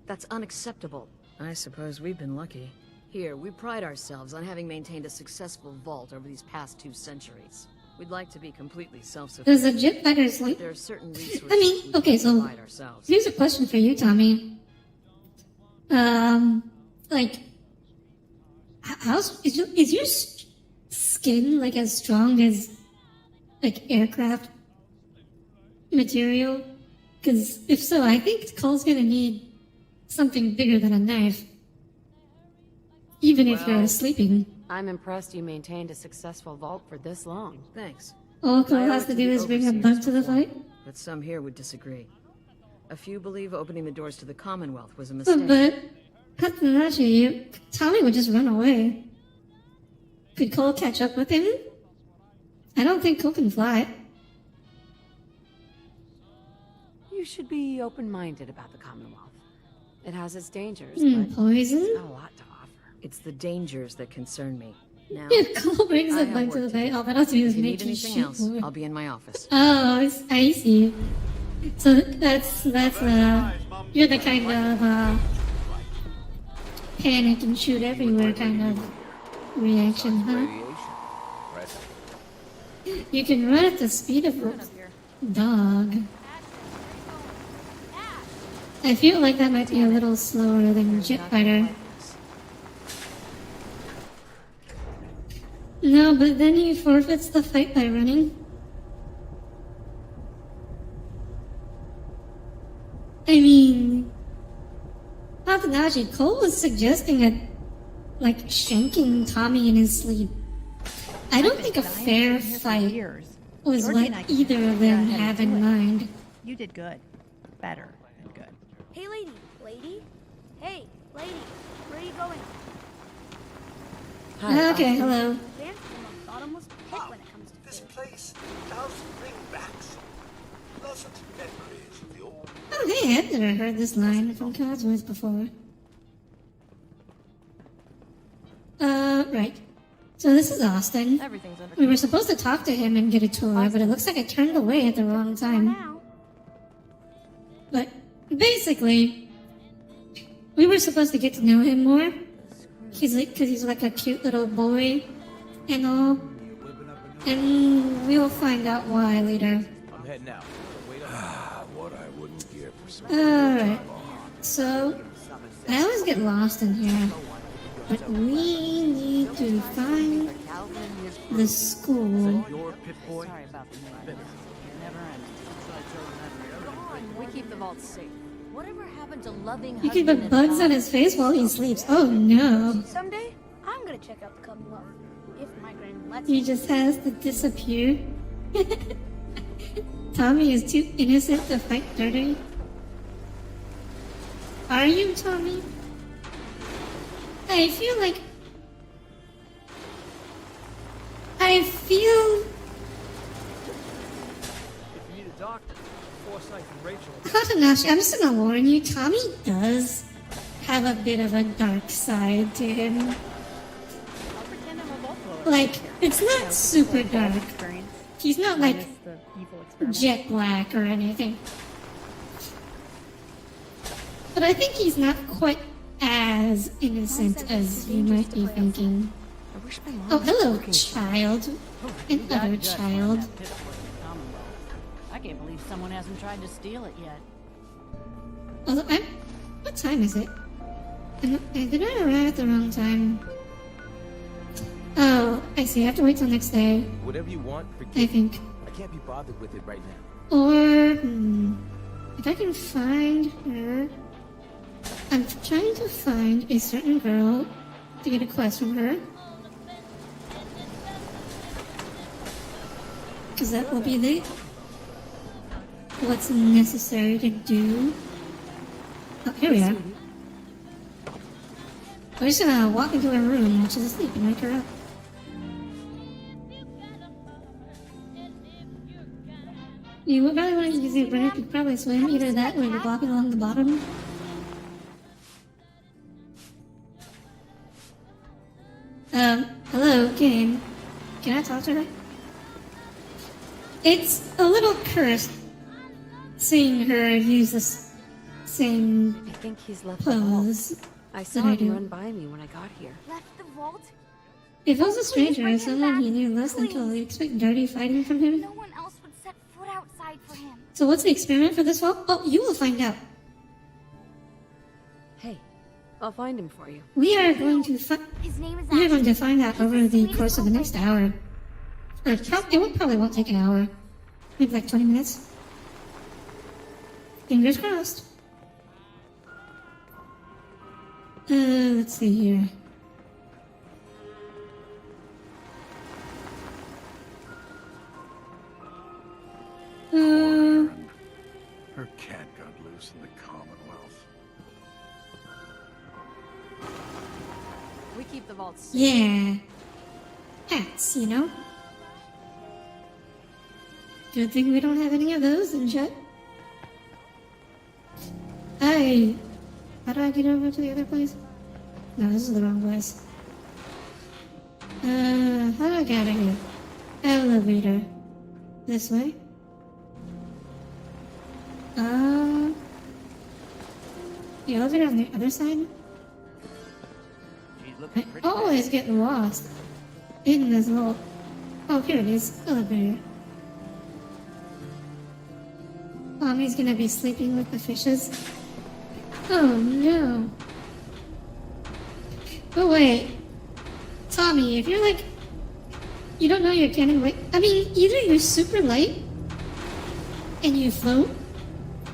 That's unacceptable. I suppose we've been lucky. Here, we pride ourselves on having maintained a successful vault over these past 2 centuries. We'd like to be completely self-sufficient. Does the jet fighter sleep? There are certain resources I mean, we okay, can so provide ourselves. here's a question for you, Tommy. Like, is your skin like as strong as like aircraft material? Because if so, I think Cole's gonna need something bigger than a knife, even if you're sleeping. I'm impressed you maintained a successful vault for this long. Thanks. All Cole I owe has it to the do is bring a overseers bug to the before, fight. But some here would disagree. A few believe opening the doors to the Commonwealth was a mistake. But Katanashi, Tommy would just run away. Could Cole catch up with him? I don't think Cole can fly. You should be open-minded about the Commonwealth. It has its dangers, but Poison? it's got a lot to offer. It's the dangers that concern me. Now, If Cole brings I a have bug work to the to fight, do. all that'll do is If you make need you anything shoot else, more. I'll be in my office. Oh, I see. So that's you're the kind of panic and shoot everywhere kind of reaction, huh? You can run at the speed of a dog. I feel like that might be a little slower than jet fighter. No, but then he forfeits the fight by running. I mean, Hatanashi, Cole was suggesting like shanking Tommy in his sleep. I don't think a fair fight was Georgie what and I either of them have in mind. You did good. Better than good. Hey, lady. Lady? Hey, lady. Where are you going? Okay, hello. Dancing among bottomless pit when it comes to This food. place does bring back some pleasant memories of the old. Oh, hey, I've never heard this line from Codsworth before. Right. So this is Austin. Everything's under We were supposed to talk to him and get a tour, but it looks like I turned away at the wrong time. But basically, we were supposed to get to know him more. Because he's like a cute little boy and all. And we'll find out why later. I'm heading out. Wait up. What I wouldn't give for some. Alright. So, I always get lost in here. But we need to find the school. Your pit boy. Sorry about the noise. It never ends. We keep the vault safe. Whatever happened to loving He can put bugs on his face while he sleeps. Oh no. Someday, I'm gonna check out the Commonwealth. If my grand lets He me. just has to disappear. Tommy is too innocent to fight dirty. Are you, Tommy? I feel like... If you need a doctor, Forsyth and Rachel. Katanashi, I'm just gonna warn you, Tommy does have a bit of a dark side to him. Like, it's not super dark. He's not like jet black or anything. But I think he's not quite as innocent as you might be thinking. Oh, hello, child. Another child. I can't believe someone hasn't tried to steal it yet. Although what time is it? Did I arrive at the wrong time? Oh, I see. I have to wait till next day. Whatever you want, I forget. think. I can't be bothered with it right now. Or, if I can find her. I'm trying to find a certain girl to get a quest from her. Because that will be what's necessary to do. Oh, here we are. We're just gonna walk into her room while she's asleep and wake her up. You would probably want to use your brain. You could probably swim. Either that or you're walking along the bottom. Hello, game. Can I talk to her? It's a little cursed seeing her use this same I think he's left pose. the vault. I saw him run by me when I got here. Left the vault? If it was a stranger or someone he knew less than totally expect dirty fighting from him. No one else would set foot outside for him. So what's the experiment for this vault? Oh, you will find out. Hey, I'll find him for you. We are going to His name is we are going to find out over the course of the next hour. Or it probably won't take an hour. Maybe like 20 minutes. Fingers crossed. Let's see here. Her cat got loose in the Commonwealth. We keep the vaults. Yeah. Hats, you know? Good thing we don't have any of those in chat. How do I get over to the other place? No, this is the wrong place. How do I get out of here? Elevator. This way? The elevator on the other side? I always get lost in this little... Oh, here it is. Elevator. Mommy's gonna be sleeping with the fishes. Oh no. But wait. Tommy, if you're like... You don't know you're getting weight... I mean, either you're super light and you float,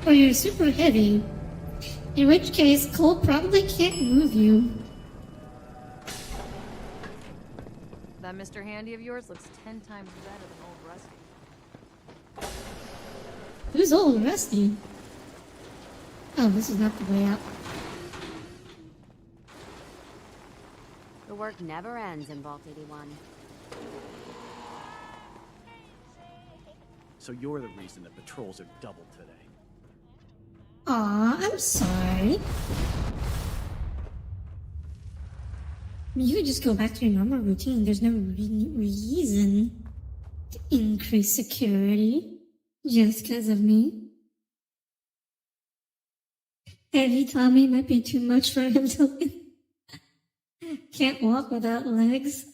or you're super heavy. In which case, Cole probably can't move you. That Mr. Handy of yours looks 10 times better than old Rusty. Who's old Rusty? Oh, this is not the way out. The work never ends in Vault 81. So you're the reason that patrols are doubled today. Aw, I'm sorry. You could just go back to your normal routine. There's no reason to increase security just because of me. Heavy Tommy might be too much for him to live. Can't walk without legs.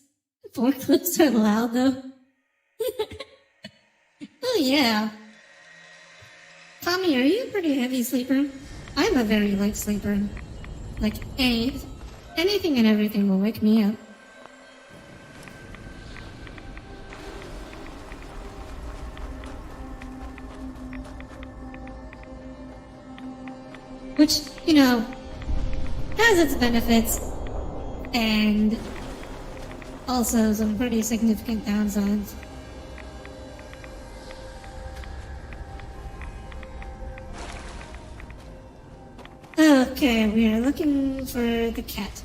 Forklifts are loud though. Oh yeah. Tommy, are you a pretty heavy sleeper? I'm a very light sleeper. Like anything and everything will wake me up. Which, you know, has its benefits and also some pretty significant downsides. Okay, we are looking for the cat.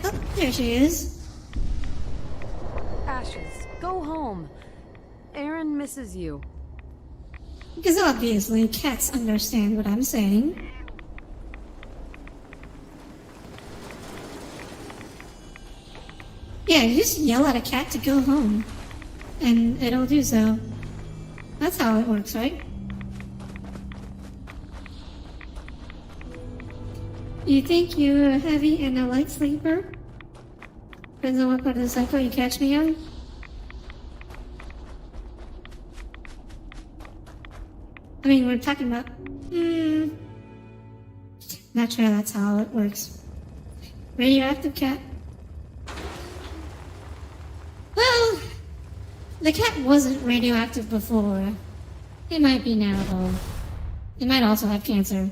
Oh, there she is. Ashes, go home. Aaron misses you. Because obviously cats understand what I'm saying. Yeah, you just yell at a cat to go home, and it'll do so. That's how it works, right? You think you're a heavy and a light sleeper? Depends on what part of the cycle you catch me on. I mean, we're talking about... Not sure that's how it works. Radioactive cat? Well, the cat wasn't radioactive before. It might be now, though. You might also have cancer.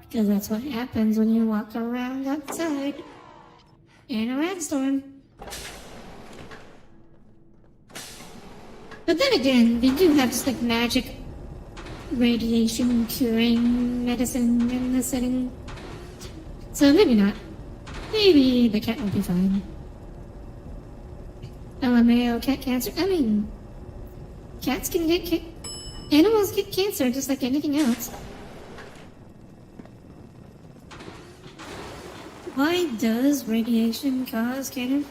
Because that's what happens when you walk around outside in a rainstorm. But then again, they do have just like magic radiation curing medicine in the setting. So maybe not. Maybe the cat will be fine. LMAO cat cancer. I mean, cats can get animals get cancer just like anything else. Why does radiation cause cancer?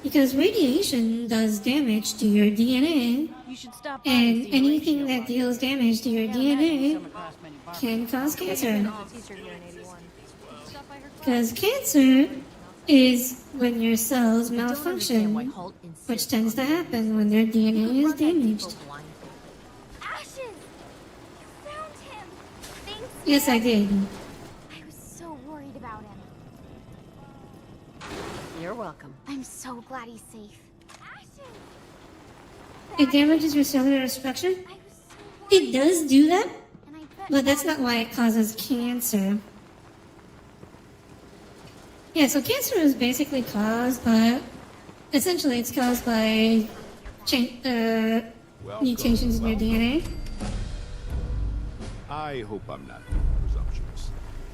Because radiation does damage to your DNA, and anything that deals damage to your DNA can cause cancer. Because cancer is when your cells malfunction, which tends to happen when their DNA is damaged. Ashes! You found him! Thanks. Yes, I did. I was so worried about him. You're welcome. I'm so glad he's safe. Ashes! It damages your cellular structure? It does do that, but that's not why it causes cancer. Yeah, so cancer is basically caused by, essentially it's caused by mutations in your DNA. I hope I'm not presumptuous,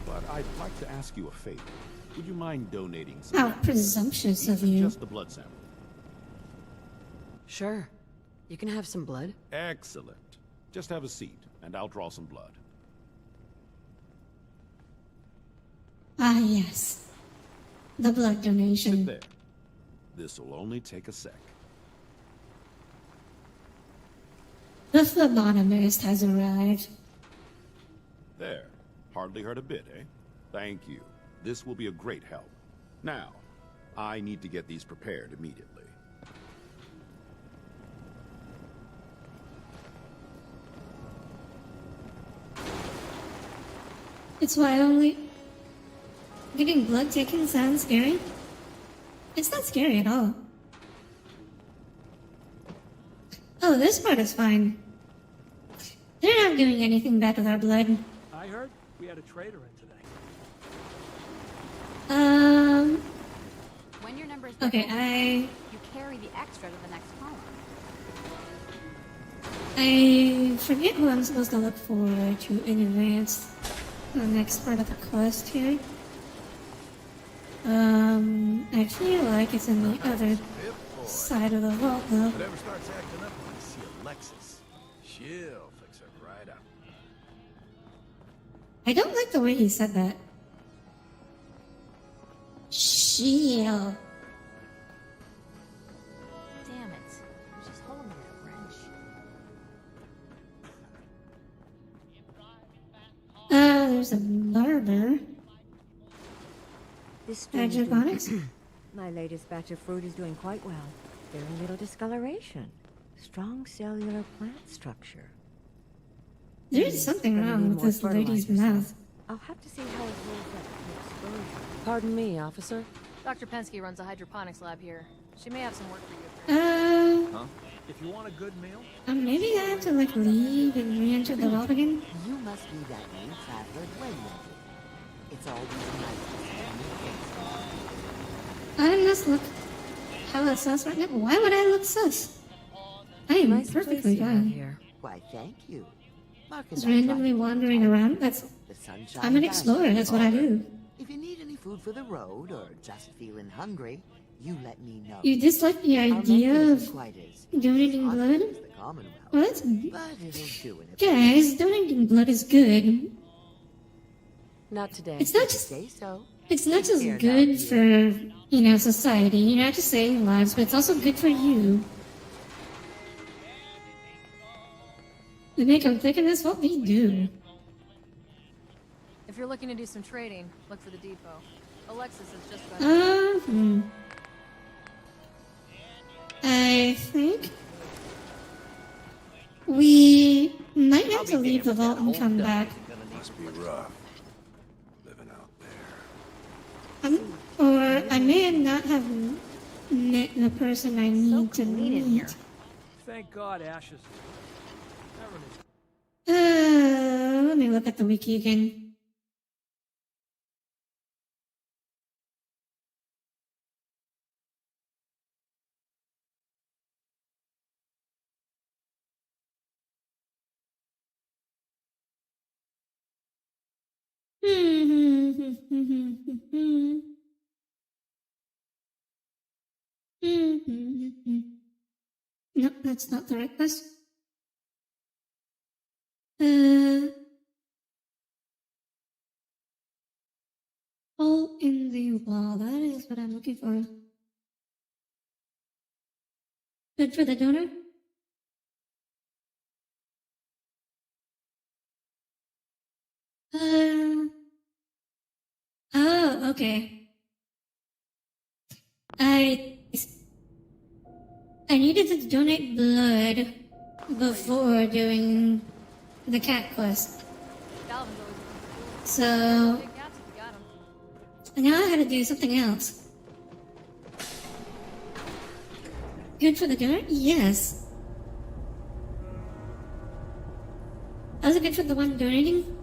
but I'd like to ask you a favor. Would you mind donating some? How presumptuous of you. Just the blood sample. Sure. You can have some blood. Excellent. Just have a seat, and I'll draw some blood. Ah, yes. The blood donation. Sit there. This'll only take a sec. The phlebotomist has arrived. There. Hardly hurt a bit, eh? Thank you. This will be a great help. Now, I need to get these prepared immediately. It's why only getting blood taken sounds scary. It's not scary at all. Oh, this part is fine. They're not doing anything bad with our blood. I heard we had a traitor in today. When your numbers Okay, you carry the extra to the next home. I forget who I'm supposed to look for to in advance. The next part of the quest here. I feel like it's in the other side of the vault, though. Whatever starts acting up when I see Alexis, she'll fix it right up. I don't like the way he said that. She'll. Damn it. She's holding me at a wrench. There's a barber. This Hydroponics? My latest batch of fruit is doing quite well. Very little discoloration. Strong cellular plant structure. There's something wrong with this lady's mouth. I'll have to see how it rolls up to exposure. Pardon me, officer. Dr. Pensky runs a hydroponics lab here. She may have some work for you. Huh? If you want a good meal, Maybe I have to like leave and re-enter the vault again. You must be that new traveler, Gwen. It's all these nights. I must look hella sus right now. Why would I look sus? I am Nice perfectly place you have fine. here. Why, thank you. Just randomly wandering around. I'm an explorer. That's what I do. If you need any food for the road or just feeling hungry, you let me know. You dislike the idea of donating blood? Well, that's guys. Donating blood is good. Not today. It's not just. It's not just good for society, to save lives, but it's also good for you. We make them think of this, what we do. If you're looking to do some trading, look for the depot. Alexis is just about I think we might have to leave the vault and come back. must be rough. Living out there. Or I may not have met the person I need to meet. Thank God Ashes. Let me look at the wiki again. Nope, that's not the right quest. Hole in the wall. That is what I'm looking for. Good for the donor? Oh, okay. I needed to donate blood before doing the cat quest. So now I had to do something else. Good for the donor? Yes. Was it good for the one donating?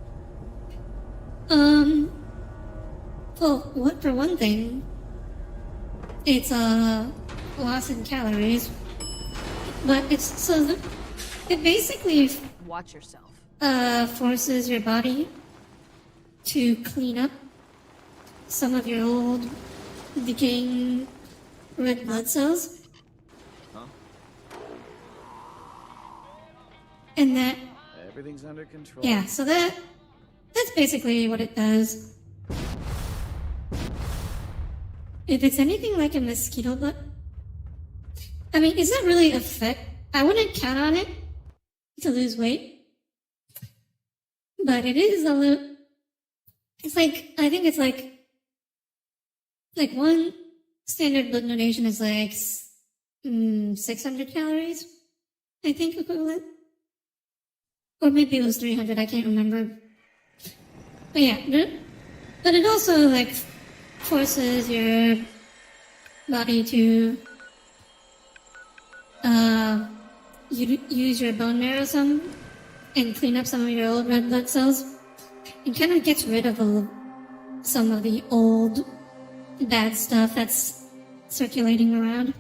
Well, what for one thing, it's loss in calories, but it basically Watch yourself. Forces your body to clean up some of your old decaying red blood cells. Huh? And that, Everything's under control. yeah, so that's basically what it does. If it's anything like a mosquito bite, I mean, is that really I wouldn't count on it to lose weight, but it is a little, it's like, I think it's like one standard blood donation is like 600 calories, I think, equivalent. Or maybe it was 300, I can't remember. But yeah, but it also like forces your body to use your bone marrow some and clean up some of your old red blood cells. It kind of gets rid of some of the old bad stuff that's circulating around.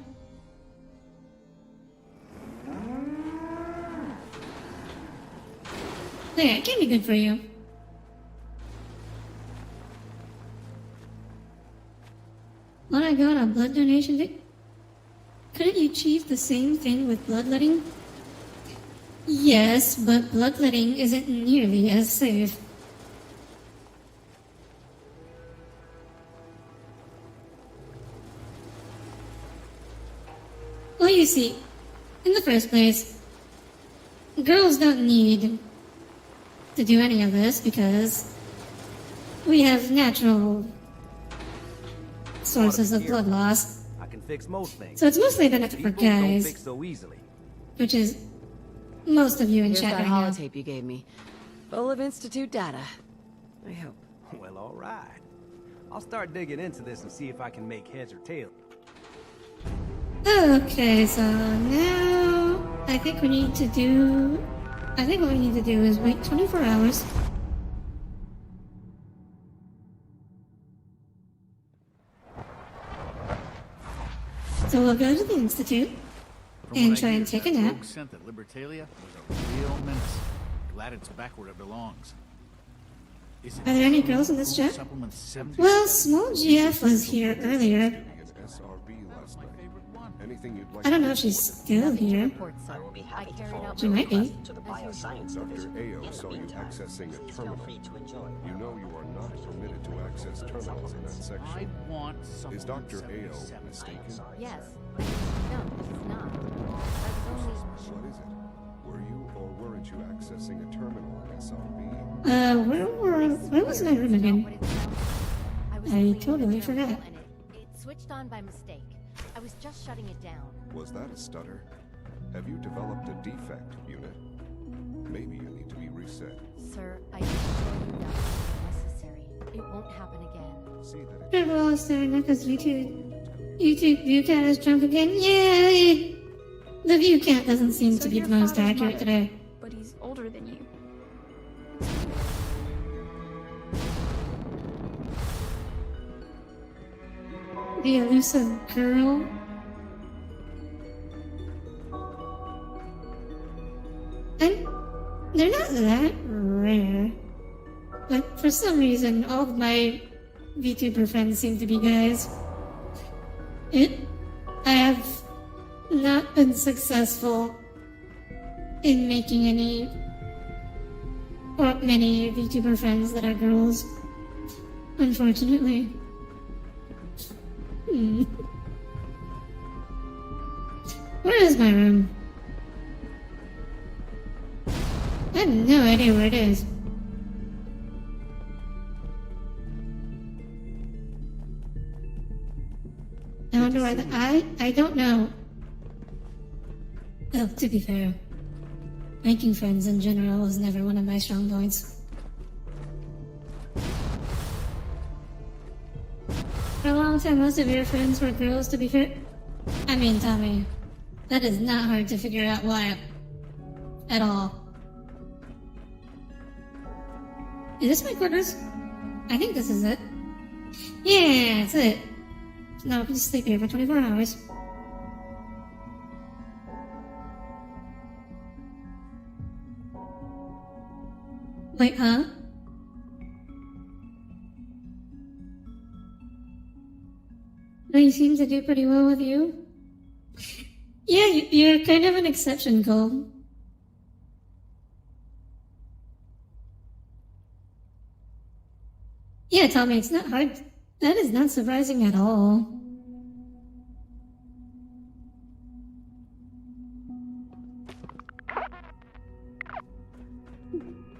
So yeah, it can be good for you. When I got a blood donation, couldn't you achieve the same thing with bloodletting? Yes, but bloodletting isn't nearly as safe. Well, you see, in the first place, girls don't need to do any of this because we have natural sources of blood loss. I can fix most things. So it's mostly a benefit for People don't guys, fix so easily. which is most of you in Here's chat that right now. holotape you gave me. Full of Institute data. I hope. Well, all right. I'll start digging into this and see if I can make heads or tails. Okay, so now I think what we need to do is wait 24 hours. So we'll go to the Institute and try and take a nap. Rogue scent at Libertalia was a real menace. Glad it's back where it belongs. Are there any girls in this chat? Well, Small GF was here earlier. I don't know if she's still here. She might be. Dr. Ao saw you accessing a terminal. You know you are not permitted to access terminals in that section. Is Dr. Ao mistaken? Yes. No, he's not. What is it? Were you or weren't you accessing a terminal in SRB? Where was my room again? I totally forgot. It switched on by mistake. I was just shutting it down. Was that a stutter? Have you developed a defect, unit? Maybe you need to be reset. Sir, I assure you that is necessary. It won't happen again. See that Everyone is staring at this YouTube view count is drunk again. Yay! The view count doesn't seem to be the most accurate today. But he's older than you. the elusive girl. And they're not that rare. But for some reason, all of my VTuber friends seem to be guys. I have not been successful in making any or many VTuber friends that are girls, unfortunately. Where is my room? I have no idea where it is. I wonder why I don't know. Oh, to be fair, making friends in general was never one of my strong points. For a long time, most of your friends were girls, to be fair. I mean, Tommy, that is not hard to figure out why. At all. Is this my quarters? I think this is it. Yeah, that's it. Now I can just sleep here for 24 hours. Wait, huh? They seem to do pretty well with you. Yeah, you're kind of an exception, Cole. Yeah, Tommy, it's not hard. That is not surprising at all.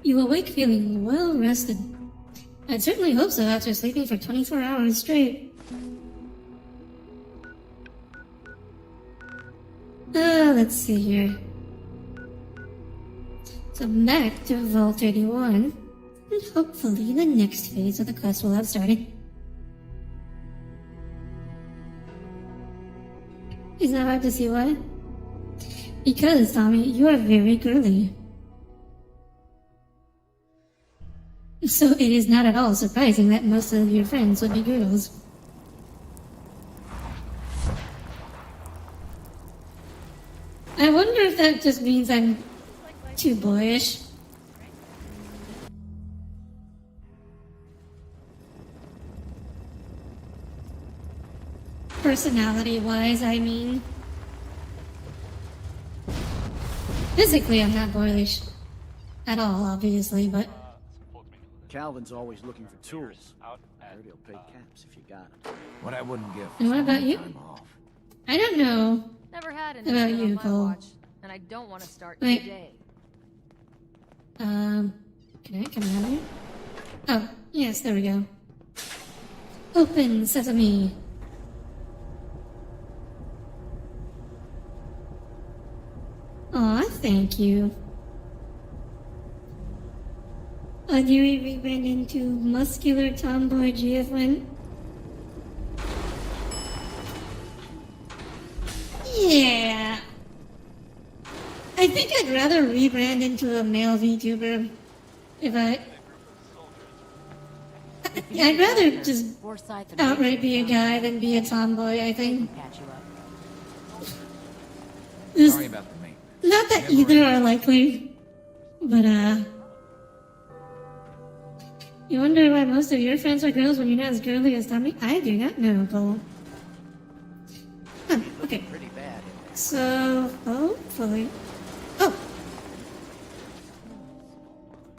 You awake feeling well rested. I'd certainly hope so after sleeping for 24 hours straight. Let's see here. So back to Vault 81, and hopefully the next phase of the quest will have started. Is that hard to see why? Because, Tommy, you are very girly. So it is not at all surprising that most of your friends would be girls. I wonder if that just means I'm too boyish. Personality-wise, I mean. Physically, I'm not boyish. At all, obviously, but... Calvin's always looking for tools. I heard he'll pay caps if you got them. What I wouldn't give. And what about you? I don't know. Never had an about incident you, on my Cole. watch, and I don't want to start Wait. today. Can I come out of here? Oh, yes, there we go. Open sesame. Aw, thank you. Do we rebrand into muscular tomboy GFN? Yeah. I think I'd rather rebrand into a male VTuber if I'd rather just outright be a guy than be a tomboy, I think. Sorry about the mate. Not that either are likely, but you wonder why most of your friends are girls when you're not as girly as Tommy? I do not know, Cole. Huh, okay. Pretty bad. So, hopefully... Oh!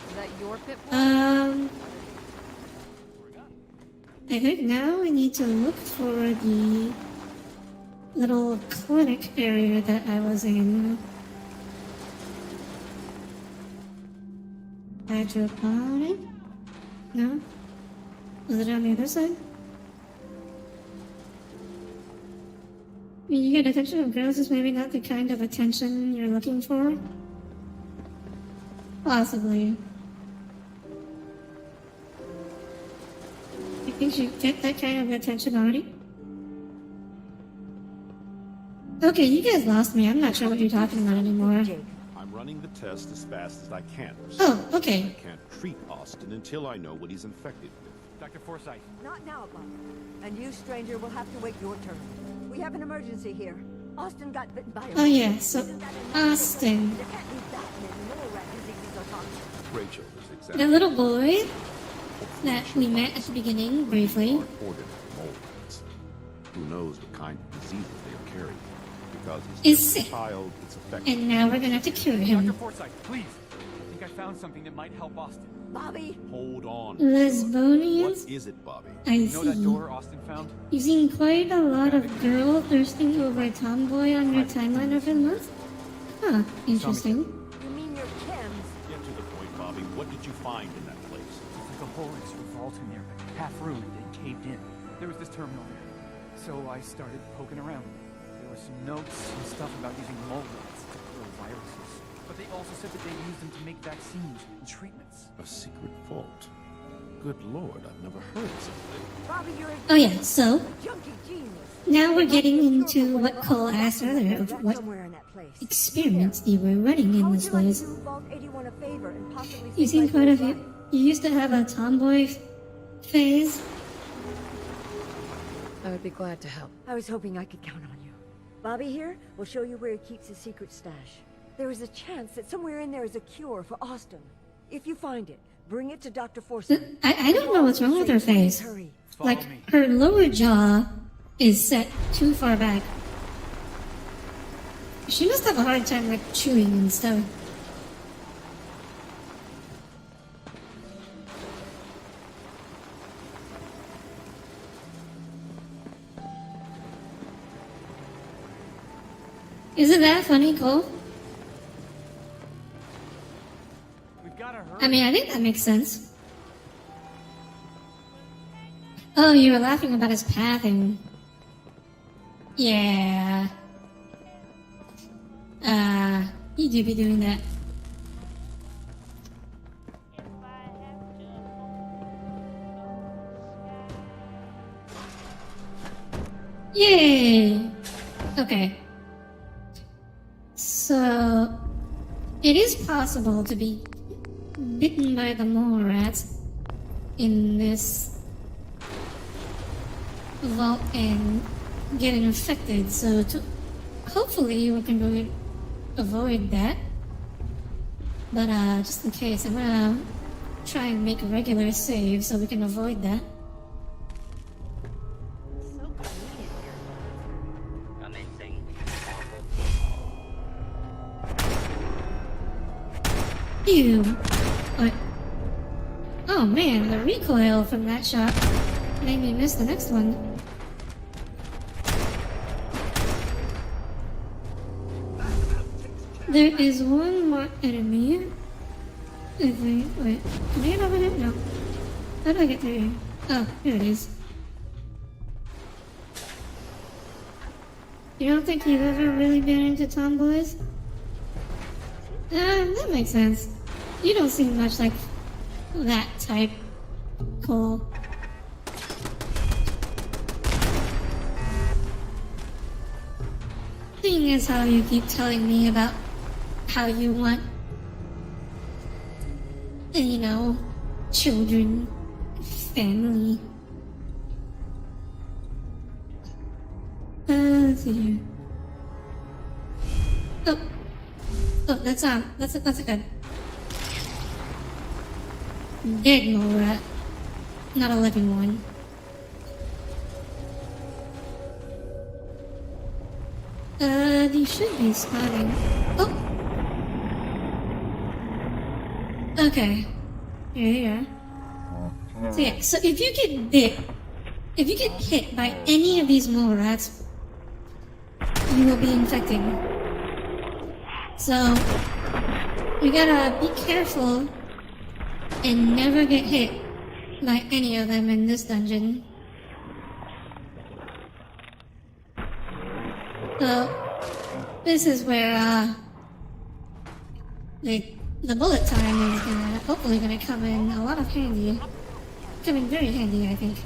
Is that your pit bull? I think now I need to look for the little clinic area that I was in. Hydroponic? No? Was it on the other side? I mean, you get attention from girls is maybe not the kind of attention you're looking for? Possibly. You think you get that kind of attention already? Okay, you guys lost me. I'm not sure what you're talking about anymore. I'm running the test as fast as I can. Oh, okay. I can't treat Austin until I know what he's infected with. Dr. Forsyth. Not now, Bob. And you, stranger, will have to wait your turn. We have an emergency here. Austin got bitten by a... Oh yeah, so Austin. You can't leave that many mole rat diseases are toxic. Rachel is exactly The little boy that we met at the beginning, briefly. reported mole rats. Who knows what kind of diseases they are carrying? Because Is he's just sick. a child, it's affecting. And now we're gonna have to cure him. Dr. Forsyth, please. I think I found something that might help Austin. Bobby! Hold on. Lesbonians? What is it, Bobby? I You know that see. door Austin found? You've seen quite a lot of girl thirsting over a tomboy on your timeline over the month? Huh, interesting. You mean your chems? Get to the point, Bobby. What did you find in that place? It's like a hole in some vault in there, half ruined and caved in. There was this terminal there. So I started poking around. There were some notes and stuff about using mole rats to grow viruses. But they also said that they used them to make vaccines and treatments. A secret vault. Good lord, I've never heard of something. Bobby, you're a Oh yeah, so junkie genius. now we're getting into what Cole asked earlier of what Somewhere in that place. experiments you were running in this place. Do Vault 81 a favor and possibly You save seem my quite a girl's life. few. You used to have a tomboy phase. I would be glad to help. I was hoping I could count on you. Bobby here will show you where he keeps his secret stash. There is a chance that somewhere in there is a cure for Austin. If you find it, bring it to Dr. Forsyth. I don't know what's wrong with her face. Hurry. Like, her lower jaw is set too far back. She must have a hard time, like, chewing and stuff. Isn't that funny, Cole? We've got to hurry. I mean, I think that makes sense. Oh, you were laughing about his pathing. Yeah. You do be doing that. Yay! Okay. So, it is possible to be bitten by the mole rats in this vault and get infected. So, hopefully, we can avoid that. But just in case, I'm gonna try and make a regular save so we can avoid that. Ew. What? Oh man, the recoil from that shot made me miss the next one. There is one more enemy. Wait, can I get over there? No. How do I get through here? Oh, here it is. You don't think you've ever really been into tomboys? That makes sense. You don't seem much like that type, Cole. Thing is how you keep telling me about how you want, you know, children, family. Let's see here. Oh, that's a good. Dead mole rat, not a living one. These should be spawning. Oh! Okay. Here they are. So yeah, so if you get bit, if you get hit by any of these mole rats, you will be infected. So, we gotta be careful and never get hit by any of them in this dungeon. So, this is where, the bullet time is hopefully gonna come in a lot of handy. Come in very handy, I think.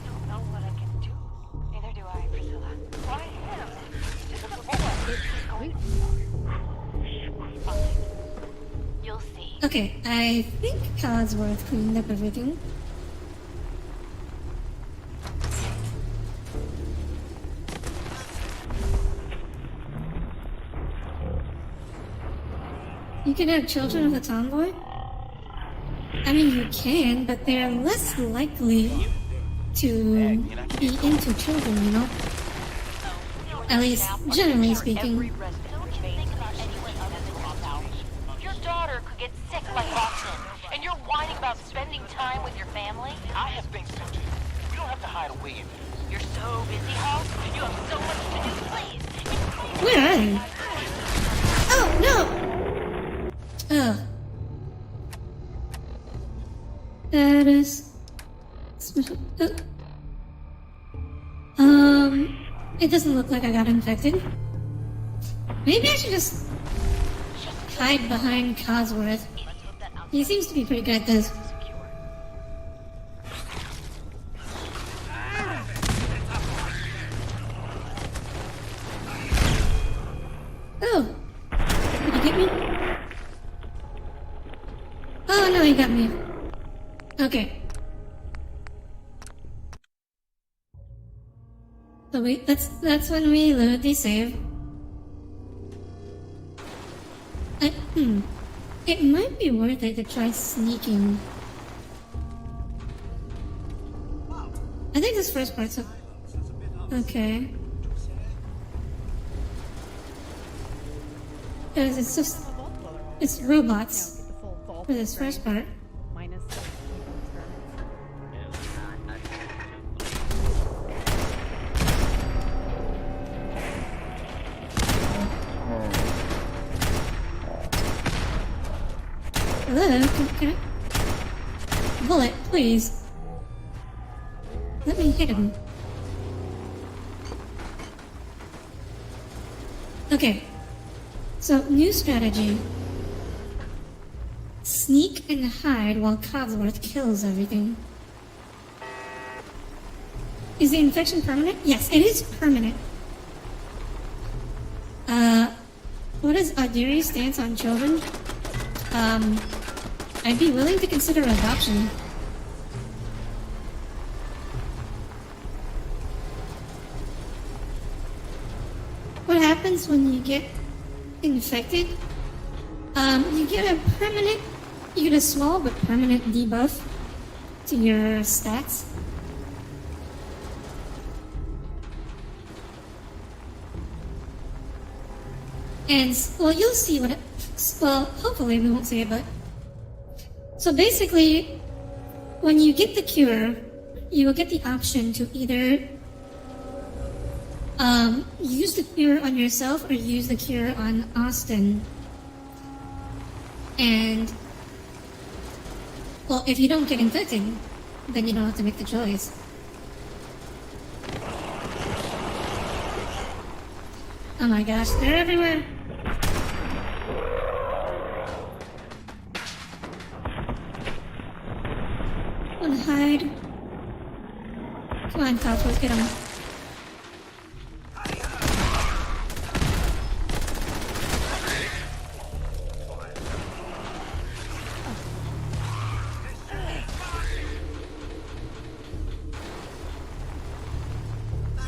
Okay, I think Codsworth cleaned up everything. You can have children with a tomboy? I mean, you can, but they're less likely to be into children, you know? At least, generally speaking. Your daughter could get sick like Austin, and you're whining about spending time with your family? I have things to do. You don't have to hide away in there. You're so busy, Hulk. You have so much to do, please. Where are they? Oh, no! Oh. That is... special... It doesn't look like I got infected. Maybe I should just hide behind Cosworth. He seems to be pretty good at this. Oh! Did he get me? Oh no, he got me. Okay. So wait, that's when we load the save. It might be worth it to try sneaking. I think this first part's okay. Because it's just... it's robots for this first part. Hello? Can I... bullet, please. Let me hit him. Okay. So, new strategy. Sneak and hide while Codsworth kills everything. Is the infection permanent? Yes, it is permanent. What is Ardiri's stance on children? I'd be willing to consider adoption. What happens when you get infected? You get a permanent, you get a small but permanent debuff to your stats. And, well, you'll see what it, well, hopefully we won't see it, but... So basically, when you get the cure, you will get the option to either use the cure on yourself or use the cure on Austin. And, well, if you don't get infected, then you don't have to make the choice. Oh my gosh, they're everywhere! Wanna hide? Come on, Codsworth, get him.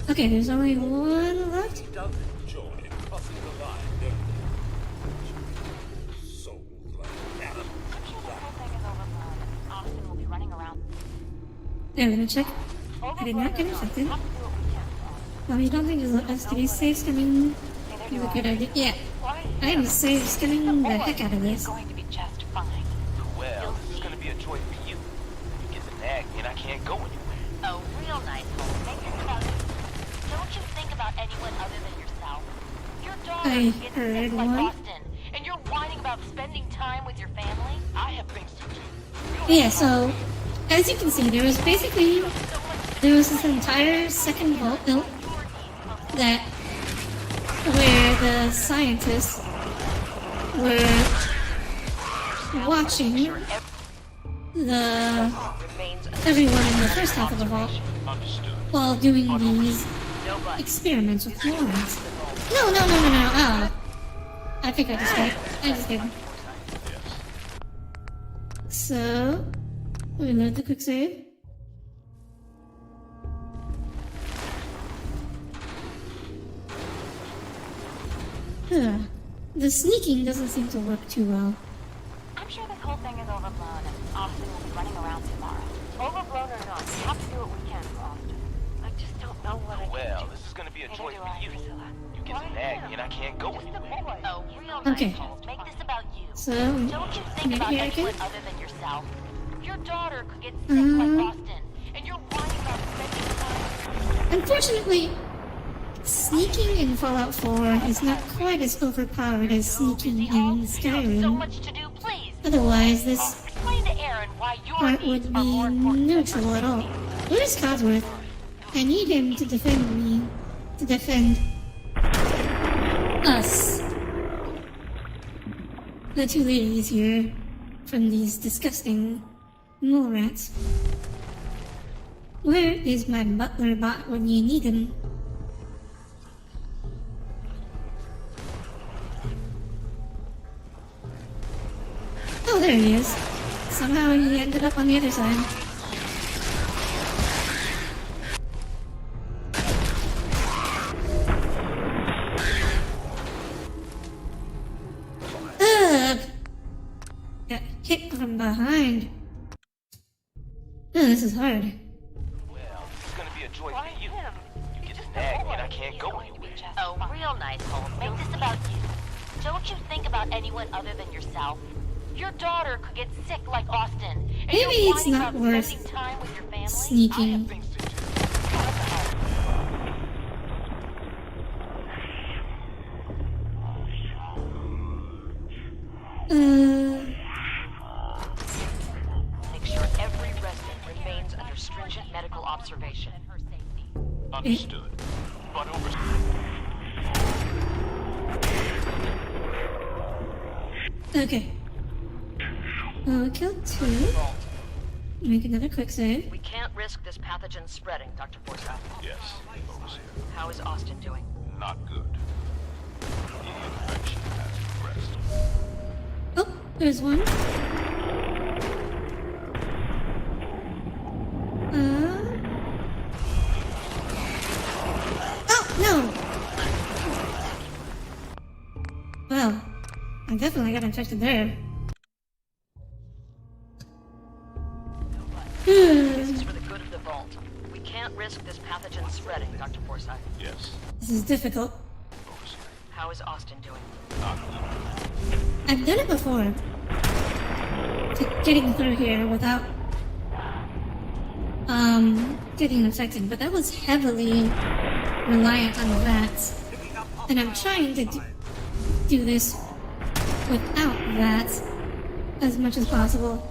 Okay, there's only one left. Yeah, we're gonna check. I did not get infected. Well, you don't think there's STD safe skimming is a good idea? Yeah. I am safe skimming the heck out of this. Well, it's gonna be a joy for you. You get the nag, and I can't go anywhere. Oh, real nice, Hulk. Make your cousin. Don't you think about anyone other than yourself? Your daughter gets sick like Austin, and you're whining about spending time with your family? I have things to do. Yeah, so, as you can see, there was this entire second vault built that, where the scientists were watching everyone in the first half of the vault while doing these experiments with neurons. No, oh. I think I just did. So, we load the quick save. The sneaking doesn't seem to work too well. I'm sure this whole thing is overblown and Austin will be running around tomorrow. Overblown or not, we have to do what we can for Austin. I just don't know what I can do. Well, this is gonna be a joy for you. You get nagging and I can't go anywhere. Oh, real Okay. nice, Cole. Make this about you. So, Don't you think maybe about I anyone can? other than yourself? Your daughter could get sick like Austin, and you're whining about spending time. Unfortunately, sneaking in Fallout 4 is not quite as overpowered as sneaking in So Skyrim. much to do, please. Otherwise, this Explain to Aaron why your part needs would are be more important than neutral her at all. safety. Where's Codsworth? I need him to defend me. To defend us. The two ladies here from these disgusting mole rats. Where is my butler bot when you need him? Oh, there he is. Somehow he ended up on the other side. Ugh! Got hit from behind. Oh, this is hard. Well, this is gonna be a joy for you. You get nagging and I can't go anywhere. Oh, real nice, Cole. Make this about you. Don't you think about anyone other than yourself? Your daughter could get sick like Austin, and Maybe you're it's whining not about worth spending time with your family. sneaking. Make sure every resident remains under stringent medical observation. Understood. But over... Okay. Well, we killed two. Make another quick save. We can't risk this pathogen spreading, Dr. Forsyth. Yes, overseer. How is Austin doing? Not good. The infection has progressed. Oh, there's one. Oh, no! Well, I definitely got infected there. This is for the good of the vault. We can't risk this pathogen spreading, Dr. Forsyth. Yes. This is difficult. How is Austin doing? Not good. I've done it before. Getting through here without getting infected, but that was heavily reliant on rats. And I'm trying to do this without rats as much as possible.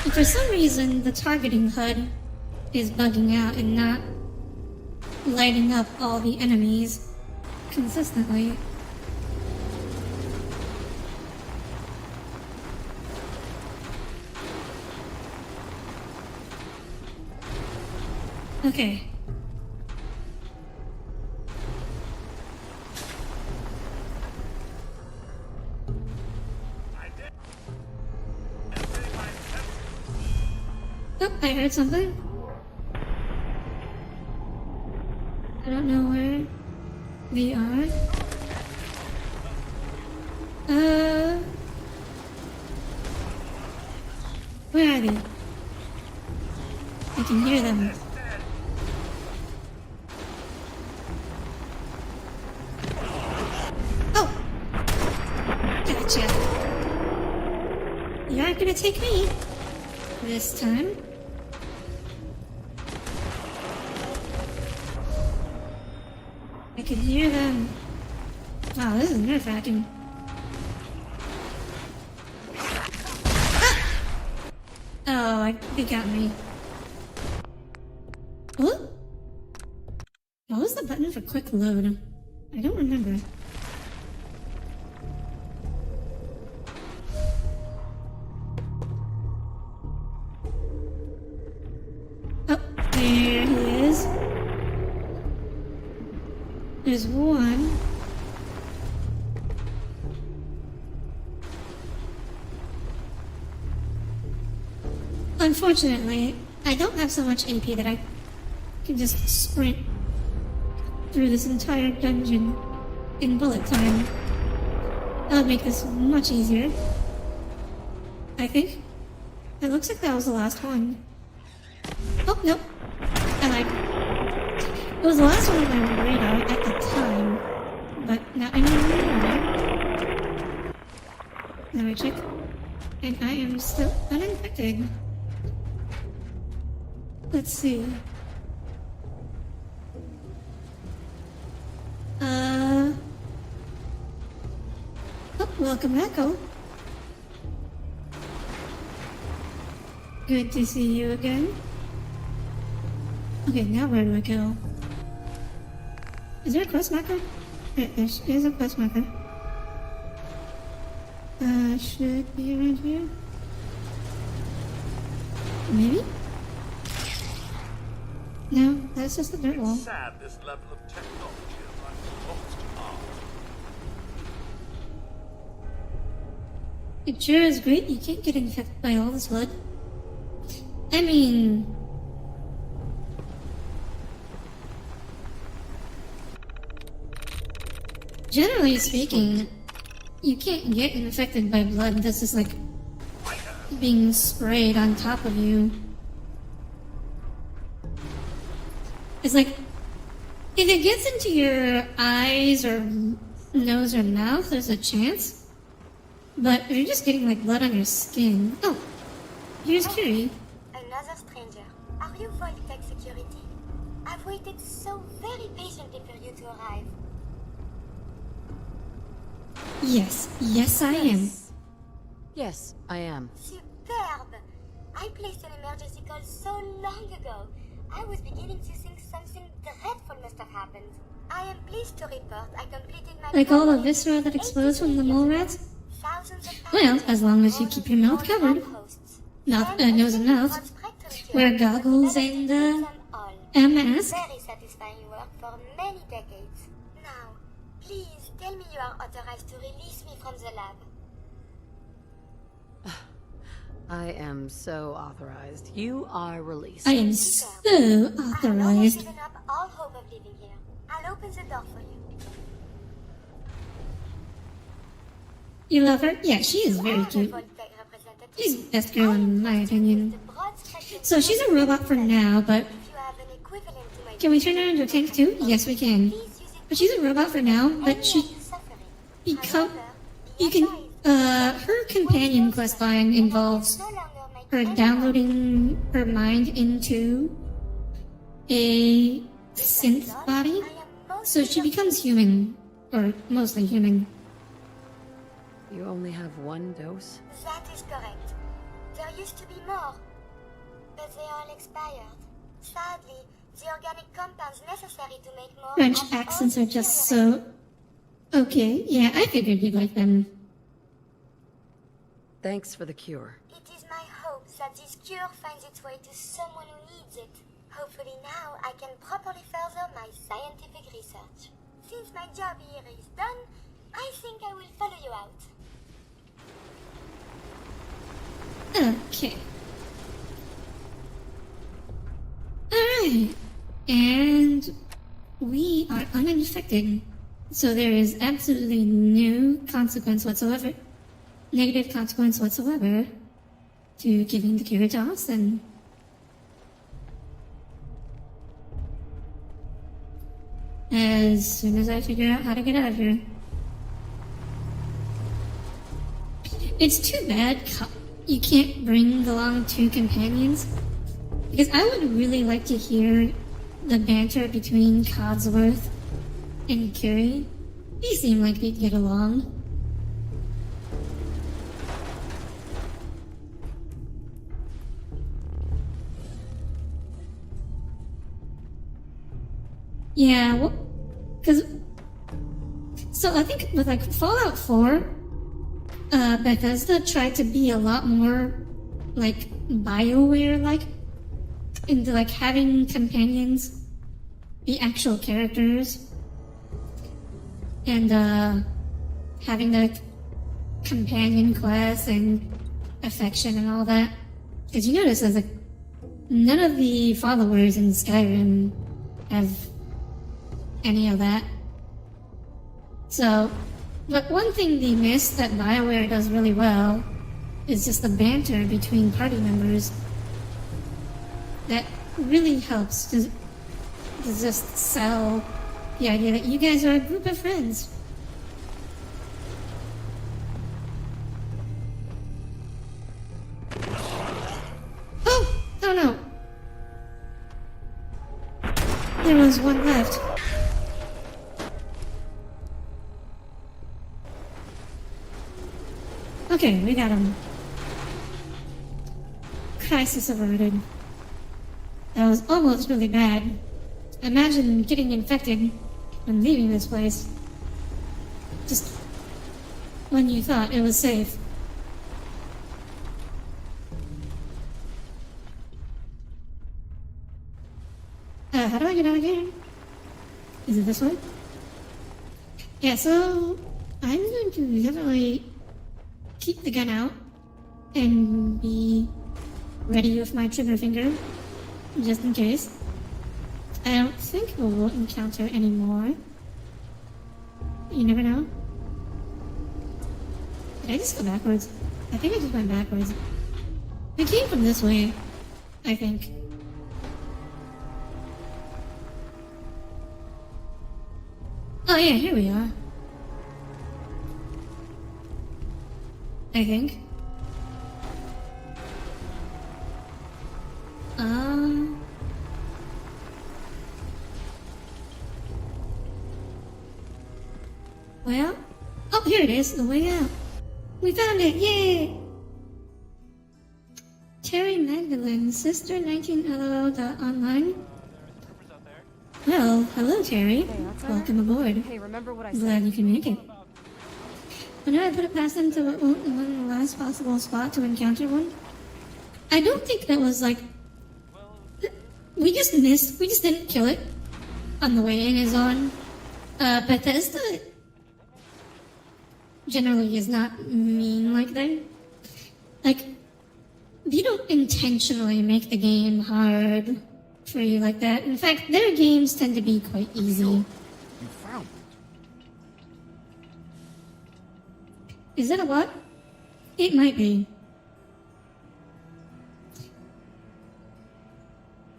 And for some reason, the targeting HUD is bugging out and not lighting up all the enemies consistently. Okay. Oh, I heard something. I don't know where they are. Where are they? I can hear them. Oh! Gotcha. You aren't gonna take me this time. I can hear them. Wow, this is nerve-wracking. Ah! Oh, they got me. What? What was the button for quick load? I don't remember. Oh, there he is. There's one. Unfortunately, I don't have so much AP that I can just sprint through this entire dungeon in bullet time. That would make this much easier. I think. It looks like that was the last one. Oh, nope. I lied. It was the last one on my radar at the time, but now I know more. Now I check, and I am still uninfected. Let's see. Oh, welcome back, oh. Good to see you again. Okay, now where do I go? Is there a quest marker? There is a quest marker. Should be around here. Maybe? No, that's just the dirt wall. It's sad this level of technology is like lost art. It sure is great you can't get infected by all this blood. I mean... generally speaking, you can't get infected by blood that's just like being sprayed on top of you. It's like, if it gets into your eyes or nose or mouth, there's a chance. But if you're just getting like blood on your skin... Oh, here's Curie. Another stranger. Are you Voltec security? I've waited so very patiently for you to arrive. Yes, yes I am. Yes, I am. Superb! I placed an emergency call so long ago. I was beginning to think something dreadful must have happened. I am pleased to report I completed my... Like all the viscera that explodes from the mole rats? Well, as long as you keep your mouth covered. Mouth, nose and mouth. Wear goggles and, a mask. Very satisfying work for many decades. Now, please tell me you are authorized to release me from the lab. I am so authorized. You are released. I am so authorized. I've almost given up all hope of living here. I'll open the door for you. You love her? Yeah, she is very cute. She's the best girl in my opinion. So she's a robot for now, but... Can we turn her into a tank too? Yes, we can. But she's a robot for now, but she... You can... her companion questline involves her downloading her mind into a synth body, so she becomes human, or mostly human. You only have one dose? That is correct. There used to be more, but they all expired. Sadly, the organic compounds necessary to make more... French accents are just so... Okay, yeah, I figured you'd like them. Thanks for the cure. It is my hope that this cure finds its way to someone who needs it. Hopefully now I can properly further my scientific research. Since my job here is done, I think I will follow you out. Okay. Alright. And we are uninfected. So there is absolutely no consequence whatsoever. Negative consequence whatsoever to giving the cure to Austin. As soon as I figure out how to get out of here. It's too bad you can't bring along two companions, because I would really like to hear the banter between Codsworth and Curie. They seem like they'd get along. Yeah, well, because... So I think with like Fallout 4, Bethesda tried to be a lot more like BioWare-like into like having companions be actual characters and having the companion quests and affection and all that. Because you notice that none of the followers in Skyrim have any of that. So, but one thing they miss that BioWare does really well is just the banter between party members. That really helps to just sell the idea that you guys are a group of friends. Oh! Oh no! There was one left. Okay, we got him. Crisis averted. That was almost really bad. Imagine getting infected and leaving this place. Just when you thought it was safe. How do I get out of here? Is it this way? Yeah, so I'm going to definitely keep the gun out and be ready with my trigger finger, just in case. I don't think we'll encounter any more. You never know. Did I just go backwards? I think I just went backwards. We came from this way, I think. Oh yeah, here we are. I think. Well, oh, here it is, the way out. We found it, yay! Terry Magdalene, sister 19LOL.online. Well, hello Terry. Hey, welcome aboard. Hey, remember what I Glad said? you can make it. Whenever I put it past them to one last possible spot to encounter one, I don't think that was like... We just missed, we just didn't kill it on the way in is on. Bethesda generally is not mean like that. Like, they don't intentionally make the game hard for you like that. In fact, their games tend to be quite easy. You found it. Is that a what? It might be.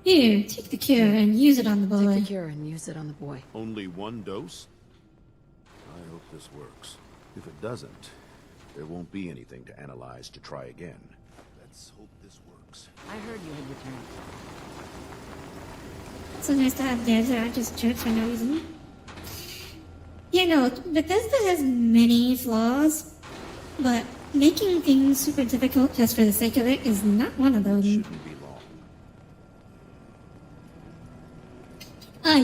Here, take the cure and use it on the boy. Take the cure and use it on the boy. Only one dose? I hope this works. If it doesn't, there won't be anything to analyze to try again. Let's hope this works. I heard you had returned. It's so nice to have devs that aren't just jerks for no reason. Yeah, no, Bethesda has many flaws, but making things super difficult just for the sake of it is not one of them. Shouldn't be long.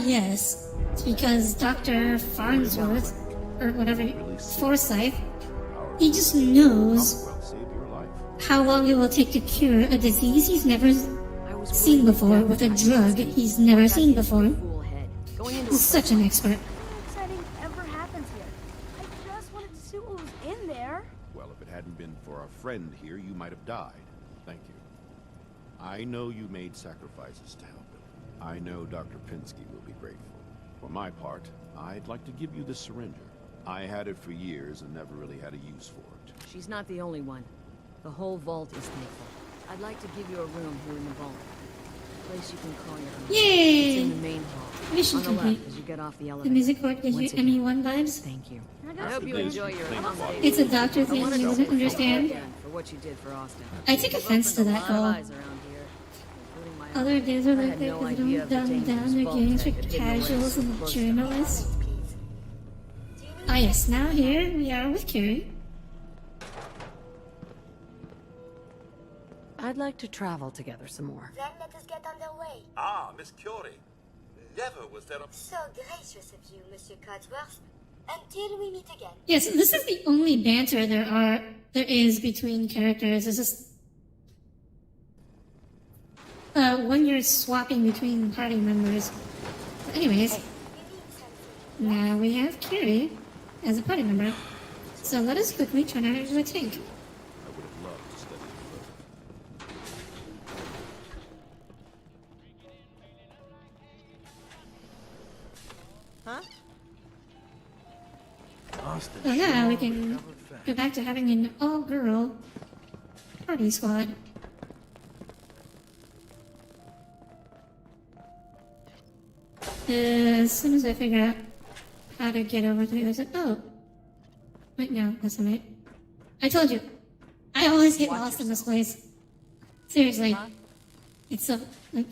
Yes. It's because Dr. Farnsworth, or whatever, Forsyth, he just knows how long it will take to cure a disease he's never seen before with a drug he's never seen before. He's such an expert. Nothing exciting ever happens here. I just wanted to see what was in there. Well, if it hadn't been for our friend here, you might have died. Thank you. I know you made sacrifices to help him. I know Dr. Pinsky will be grateful. For my part, I'd like to give you this syringe. I had it for years and never really had a use for it. She's not the only one. The whole vault is thankful. I'd like to give you a room here in the vault. A place you can call your own. Yay! It's in the main hall. Mission on the complete. left as you get off the The elevator. music court gives you ME1 vibes. Thank you. I hope you enjoy your It's a doctor thing you wouldn't understand. For what you did for Austin. I take offense to that call. Eyes around here, including my own. Other days are I like had that no because they idea don't of the dumb dangerous down their vault games for tech had hidden away casuals so and close to journalists. Ah yes, now here we are with Carrie. I'd like to travel together some more. Then let us get underway. Ah, Miss Curie. Never was there a... So gracious of you, Monsieur Codsworth. Until we meet again. Yes, this is the only banter there is between characters. It's just when you're swapping between party members. But anyways, now we have Carrie as a party member. So let us quickly turn on into a tank. I would have loved to study it further. huh? So now we can go back to having an all-girl party squad. As soon as I figure out how to get over to the other side. Oh! Wait, no, that's not right. I told you! I always get lost in this place. Seriously. It's so... like...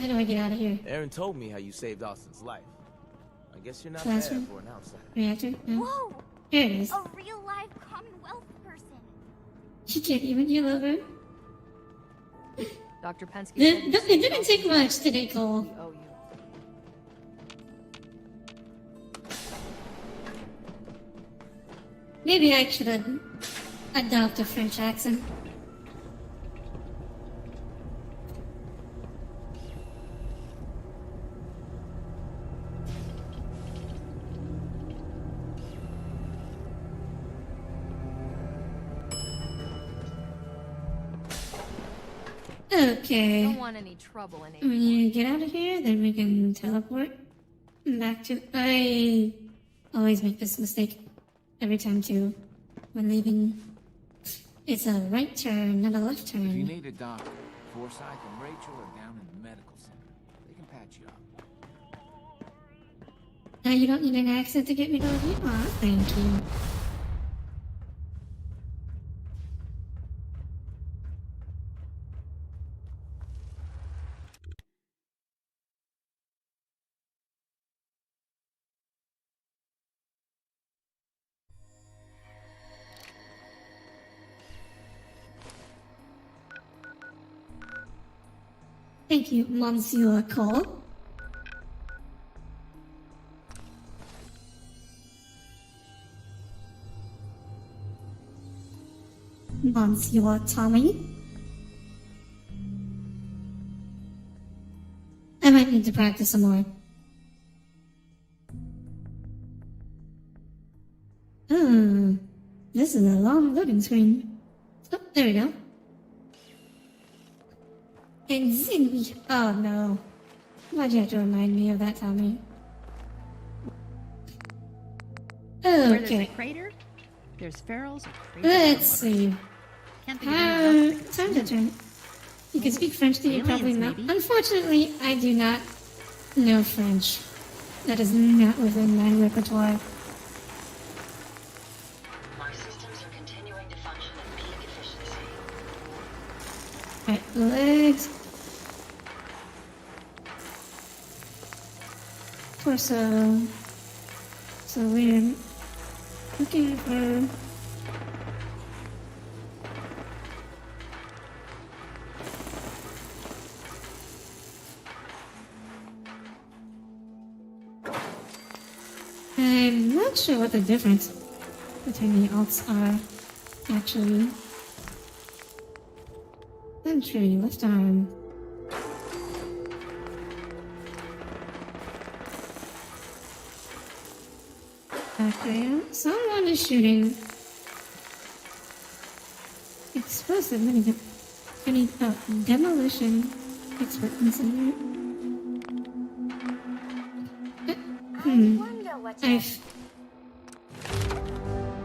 how do I get out of here? Aaron told me how you saved Austin's life. I guess you're not Classroom? bad for an outsider. Reactor? No. Whoa! Here it is. A real-life Commonwealth person. She can't even heal over. Dr. Pensky. It didn't take much today, Cole. We owe you. Maybe I should adopt a French accent. Okay. Don't want any trouble in When you get out of here, then we can teleport back to... I always make this mistake every time too. When leaving, it's a right turn, not a left If you turn. need a doctor, Forsyth and Rachel are down in the medical center. They can patch you up. Now you don't need an accent to get me to you. Aw, thank you. Thank you, Monsieur Cole. Monsieur Tommy. I might need to practice some more. This is a long loading screen. Oh, there we go. And then we... oh no. Why'd you have to remind me of that, Tommy? Where there's a Okay. crater, there's ferals and craters. Let's see. Can't think of anything else that Time to could turn. You can speak French, do you? Aliens, Probably not. maybe. Unfortunately, I do not know French. That is not within my repertoire. My systems are continuing to function at peak efficiency. Right, legs. Torso. So we're looking for... I'm not sure what the difference between the alts are, actually. Entry, left arm. Okay, someone is shooting. Explosive minigun. Demolition expert incendiary.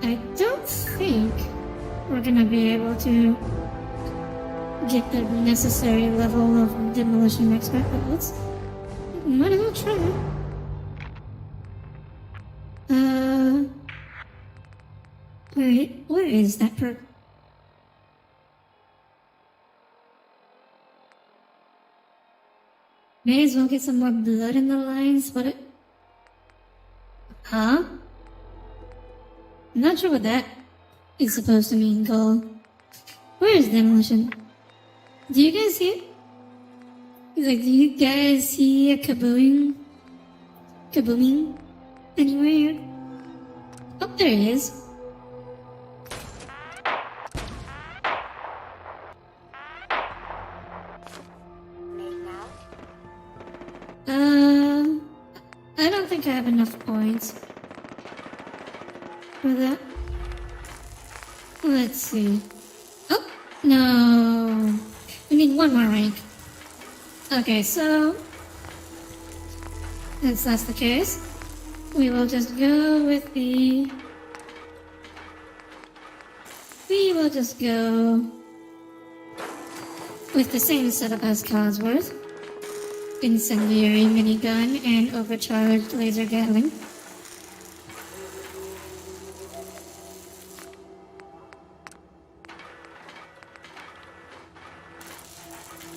I don't think we're gonna be able to get the necessary level of demolition expert, but let's might as well try. Where is that perk? May as well get some more blood in the lines, but it... huh? I'm not sure what that is supposed to mean, Cole. Where is demolition? Do you guys see it? He's like, do you guys see a kabooming? Kabooming? Anywhere? Oh, there it is. I don't think I have enough points for that. Let's see. Oh, no. We need one more rank. Okay, so... since that's the case, we will just go with the... We will just go with the same setup as Cosworth. Incendiary minigun and overcharged laser gatling.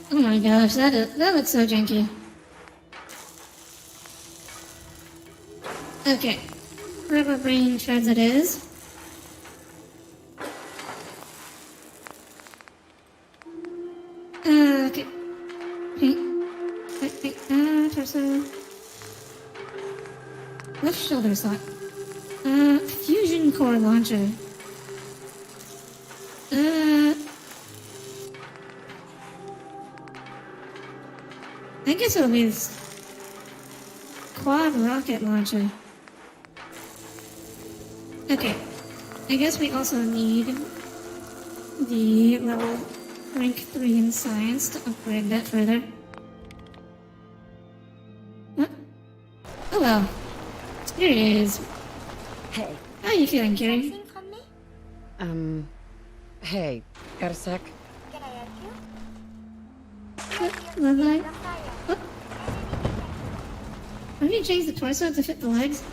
Oh my gosh, that looks so janky. Okay, rubber brain shards it is. Okay. Torso. Left shoulder slot. Fusion core launcher. I guess it'll be this quad rocket launcher. Okay. I guess we also need the level rank 3 in science to upgrade that further. What? Oh well. Here it is. Hey. How are you feeling, Kiri? Hey, got a sec? Can I help you? What? Love line? What? Have you changed the torso to fit the legs?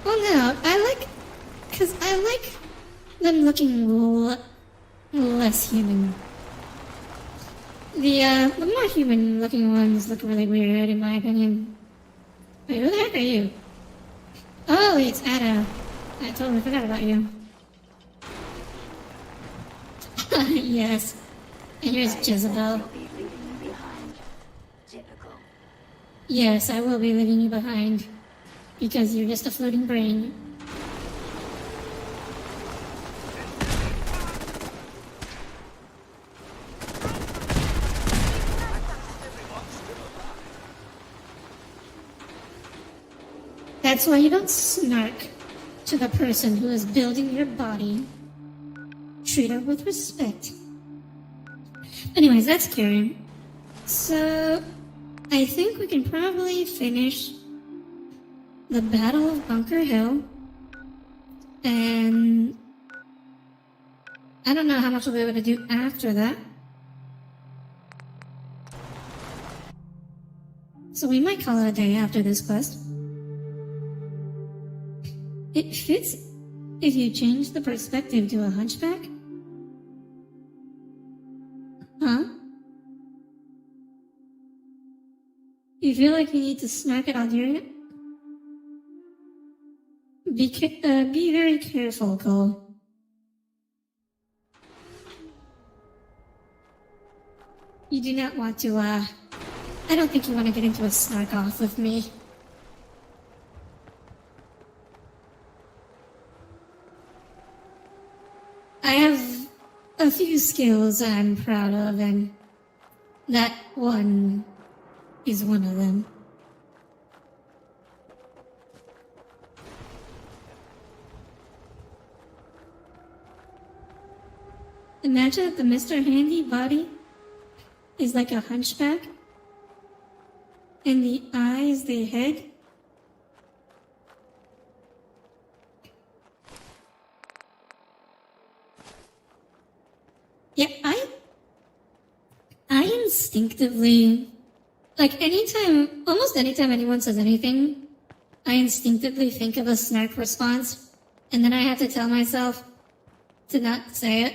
Well, no, because I like them looking less human. The more human looking ones look really weird in my opinion. Wait, who the heck are you? Oh, it's Ada. I totally forgot about you. Yes. And here's Jezebel. Yes, I will be leaving you behind. Because you're just a floating brain. That's why you don't snark to the person who is building your body. Treat her with respect. Anyways, that's Karen. So, I think we can probably finish the Battle of Bunker Hill. And I don't know how much we'll be able to do after that. So we might call it a day after this quest. It fits if you change the perspective to a hunchback? Huh? You feel like you need to snark it while doing it? Be very careful, Cole. You do not want to, I don't think you want to get into a snark off with me. I have a few skills I'm proud of, and that one is one of them. Imagine that the Mr. Handy body is like a hunchback, and the eye is the head. Yeah, I instinctively, like almost anytime anyone says anything, I instinctively think of a snark response, and then I have to tell myself to not say it.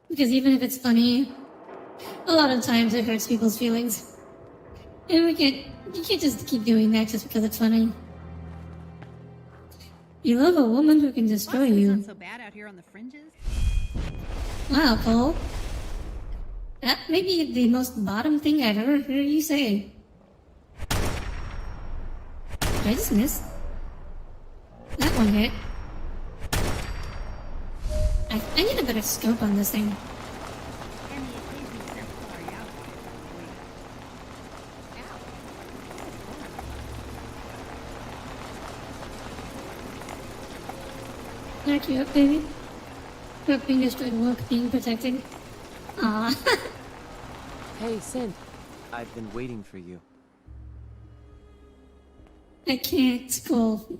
Because even if it's funny, a lot of times it hurts people's feelings. And you can't just keep doing that just because it's funny. You love a woman who can destroy you. Not so bad out here on the fringes. Wow, Cole. That may be the most bottom thing I've ever heard you say. Did I just miss? That one hit. I need a better scope on this thing. Knock you up, baby. Hope being destroyed, woke being protected. Aww. Hey, Sin. I've been waiting for you. I can't go.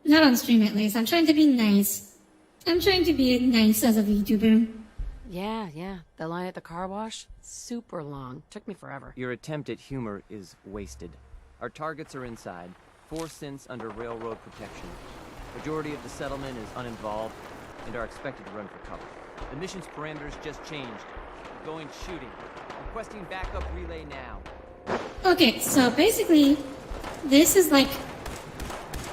Not on stream at least. I'm trying to be nice. I'm trying to be nice as a VTuber. Yeah. The line at the car wash? Super long. Took me forever. Your attempt at humor is wasted. Our targets are inside. 4 synths under railroad protection. Majority of the settlement is uninvolved and are expected to run for cover. The mission's parameters just changed. Going shooting. Requesting backup relay now. Okay, so basically, this is like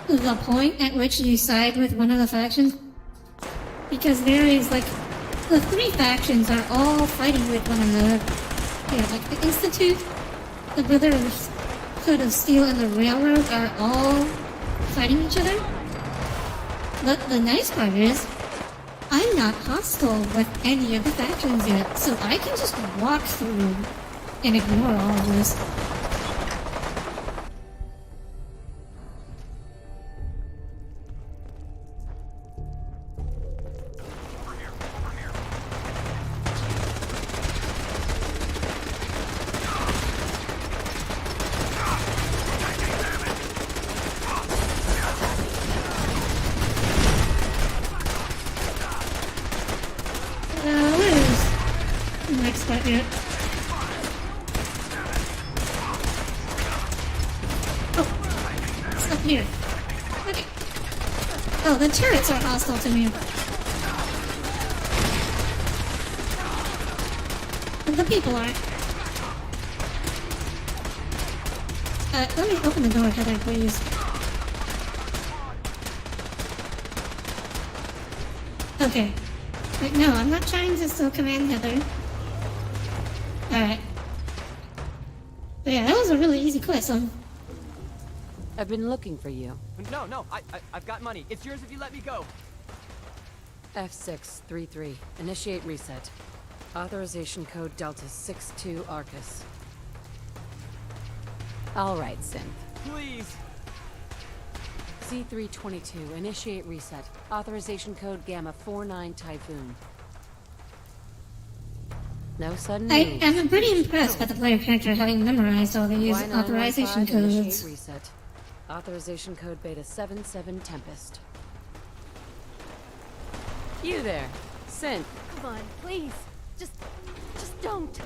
the point at which you side with one of the factions. Because there is like, the 3 factions are all fighting with one another. Yeah, like the Institute, the Brotherhood of Steel, and the Railroad are all fighting each other. But the nice part is, I'm not hostile with any of the factions yet, so I can just walk through and ignore all of this. Next part here. Oh, it's up here. Okay. Oh, the turrets are hostile to me. But the people aren't. Let me open the door, Heather, please. Okay. Wait, no, I'm not trying to still command Heather. Alright. But yeah, that was a really easy quest. I've been looking for you. No, I've got money. It's yours if you let me go. F633. Initiate reset. Authorization code Delta 62 Arcus. Alright, Synth. Please. C322. Initiate reset. Authorization code Gamma 49 Typhoon. No sudden moves. I'm pretty impressed by the player character having memorized all these authorization codes. Initiate reset. Authorization code Beta 77 Tempest. You there, Synth. Come on, please. Just don't.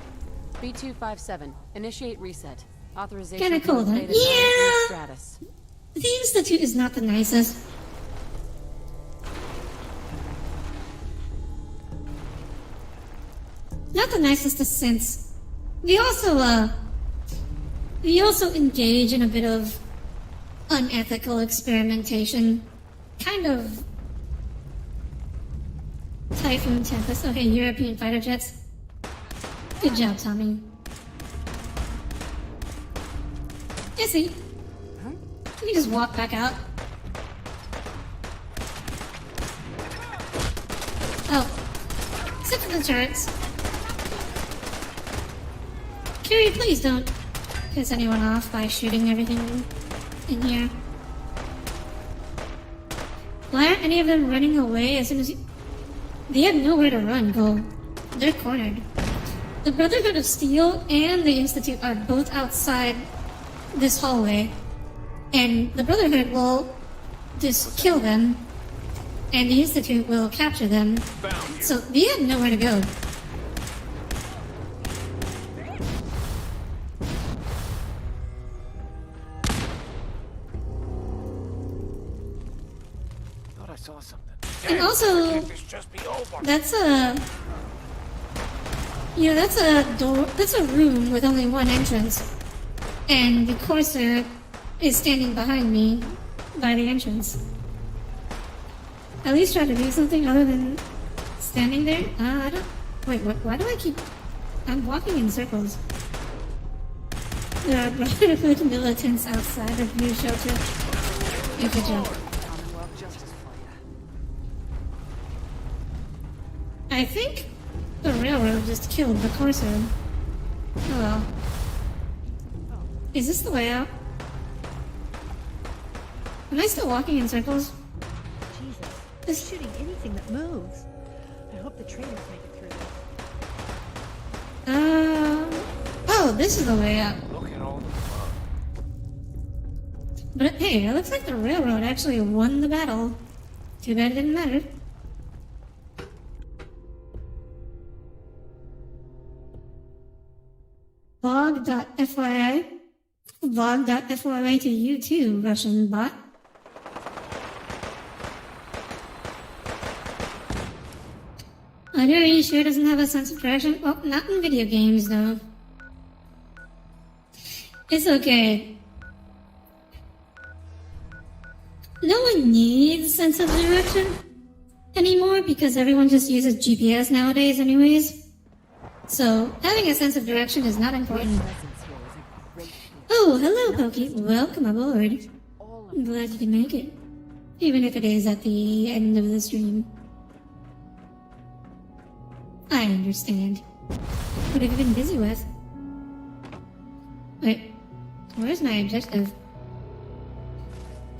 B257. Initiate reset. Authorization Kinda cool, code huh? Beta Yeah! Stratus. The Institute is not the nicest. Not the nicest since we also engage in a bit of unethical experimentation. Kind of Typhoon Tempest. Okay, European fighter jets. Good job, Tommy. Jesse, can you just walk back out? Oh, except for the turrets. Curie, please don't piss anyone off by shooting everything in here. Why aren't any of them running away as soon as you... They have nowhere to run, Cole. They're cornered. The Brotherhood of Steel and the Institute are both outside this hallway. And the Brotherhood will just kill them, and the Institute will capture them. So they have nowhere to go. Thought I saw something. And also, that's a... You know, that's a door, that's a room with only one entrance. And the Courser is standing behind me by the entrance. At least try to do something other than standing there. I don't... Wait, why do I keep... I'm walking in circles. There are Brotherhood militants outside of your shelter. You good job. I think the railroad just killed the Courser. Oh well. Is this the way out? Am I still walking in circles? Jesus, they're shooting anything that moves. I hope the trainers make it through. Oh, this is the way out. Look at all the But hey, it looks like the railroad actually won the battle. Too bad it didn't matter. Log.fyi. Log.fyi to you too, Russian bot. Are sure doesn't have a sense of direction? Well, not in video games, though. It's okay. No one needs a sense of direction anymore because everyone just uses GPS nowadays anyways. So, having a sense of direction is not important. Oh, hello, Pokey. Welcome aboard. I'm glad you can make it. Even if it is at the end of the stream. I understand. What have you been busy with? Wait, where's my objective?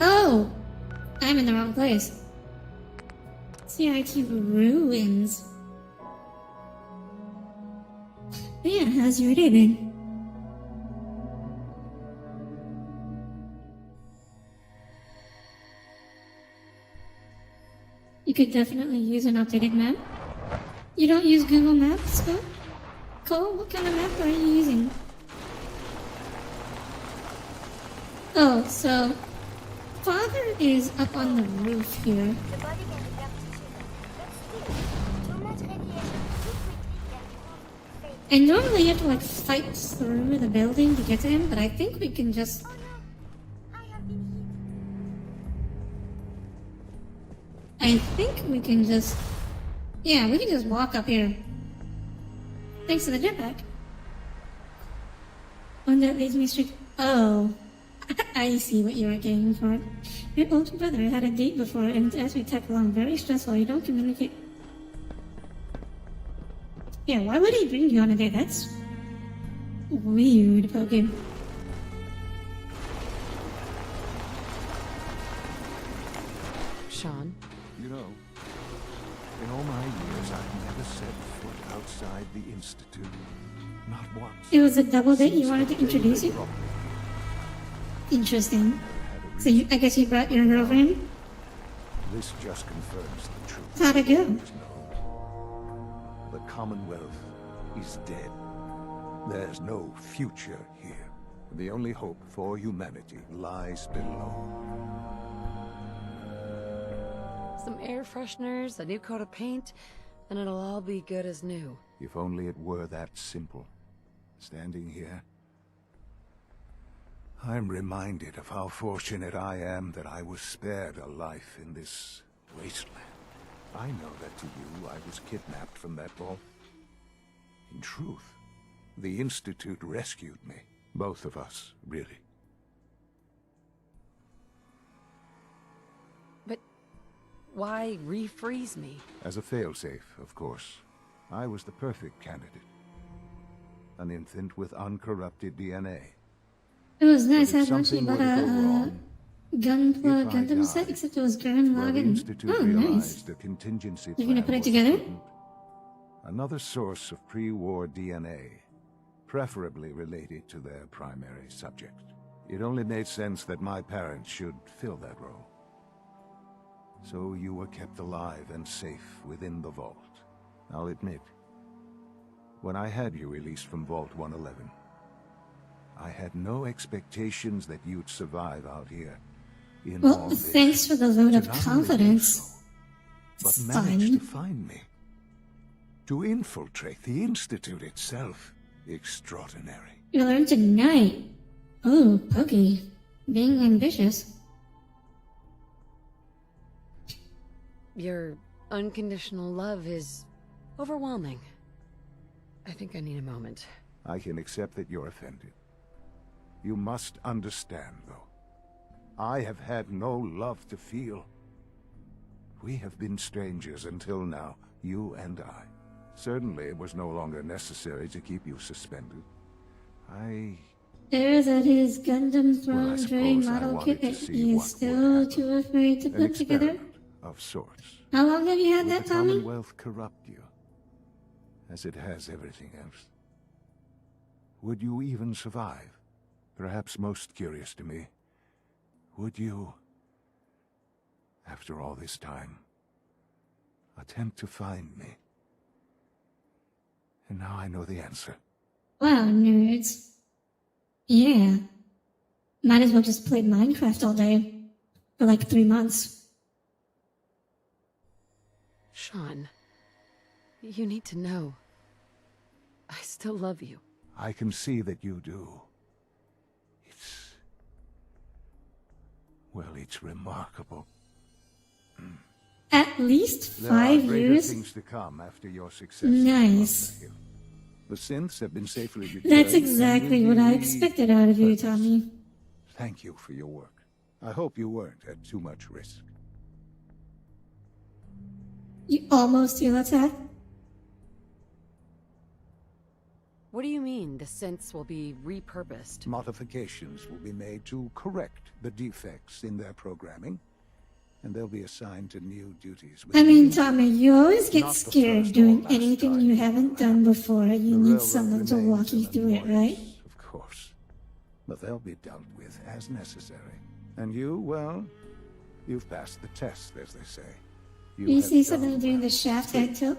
Oh! I'm in the wrong place. CIT ruins. But yeah, how's your day been? You could definitely use an updated map. You don't use Google Maps, Cole? Cole, what kind of map are you using? Oh, so Father is up on the roof here. And normally you have to like fight through the building to get to him, but I think we can just... Yeah, we can just walk up here. Thanks to the jetpack. One that leads me straight... Oh. I see what you were getting for. Your older brother had a date before and as we tag along, very stressful, you don't communicate. Yeah, why would he bring you on a date? That's weird, Poké. Sean? You know, in all my years, I've never set foot outside the Institute. Not once. It was a double date you wanted to introduce you? Interesting. So I guess you brought your girlfriend? This just confirms the truth. How'd it go? The Commonwealth is dead. There's no future here. The only hope for humanity lies below. Some air fresheners, a new coat of paint, and it'll all be good as new. If only it were that simple. Standing here, I'm reminded of how fortunate I am that I was spared a life in this wasteland. I know that to you I was kidnapped from that vault. In truth, the Institute rescued me. Both of us, really. But why refreeze me? As a failsafe, of course. I was the perfect candidate. An infant with uncorrupted DNA. It was nice how much you bought a Gunpla Gundam set, except it was Gurren Lagann. Oh, nice. You're gonna put it together? Another source of pre-war DNA, preferably related to their primary subject. It only made sense that my parents should fill that role. So you were kept alive and safe within the vault. I'll admit, when I had you released from Vault 111, I had no expectations that you'd survive out here. Well, thanks for the vote of confidence. But managed to find me. To infiltrate the Institute itself. Extraordinary. You learned tonight. Oh, Pokey. Being ambitious. Your unconditional love is overwhelming. I think I need a moment. I can accept that you're offended. You must understand, though. I have had no love to feel. We have been strangers until now, you and I. Certainly it was no longer necessary to keep you suspended. There's at his Gundam Throne Dre model kit that he is still too afraid to put together. Of sorts. How long have you had that, the Tommy? Commonwealth corrupt you, as it has everything else? Would you even survive? Perhaps most curious to me, Would you, after all this time, attempt to find me? And now I know the answer. Wow, nerds. Yeah. Might as well just play Minecraft all day. For like 3 months. Sean, you need to know. I still love you. I can see that you do. It's remarkable. At least 5 There are greater years? things to come after your success. Nice. The synths have been safely returned. That's exactly what I expected out of you, Tommy. Thank you for your work. I hope you weren't at too much risk. You almost feel attacked? What do you mean, the synths will be repurposed? Modifications will be made to correct the defects in their programming, and they'll be assigned to new duties. I mean, Tommy, you always get scared doing anything you haven't done before. You need someone to walk you through it, right? Of course. But they'll be dealt with as necessary. And you, well, you've passed the test, as they say. You see someone doing the shaft head tilt?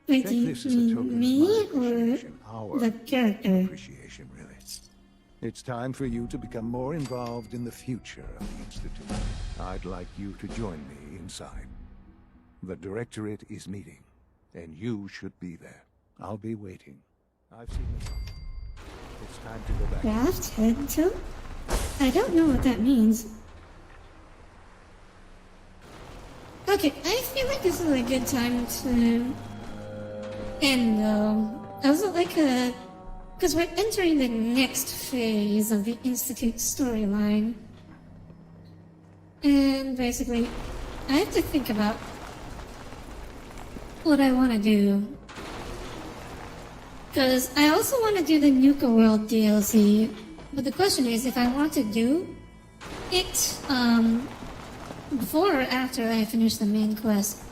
Wait, do you mean me or the character? Appreciation, really. It's time for you to become more involved in the future of the Institute. I'd like you to join me inside. The Directorate is meeting, and you should be there. I'll be waiting. I've seen it. It's time to go back. Shaft head tilt? I don't know what that means. Okay, I feel like this is a good time to end though. Also like because we're entering the next phase of the Institute storyline. And basically, I have to think about what I want to do. Because I also want to do the Nuka World DLC. But the question is, if I want to do it, before or after I finish the main quest.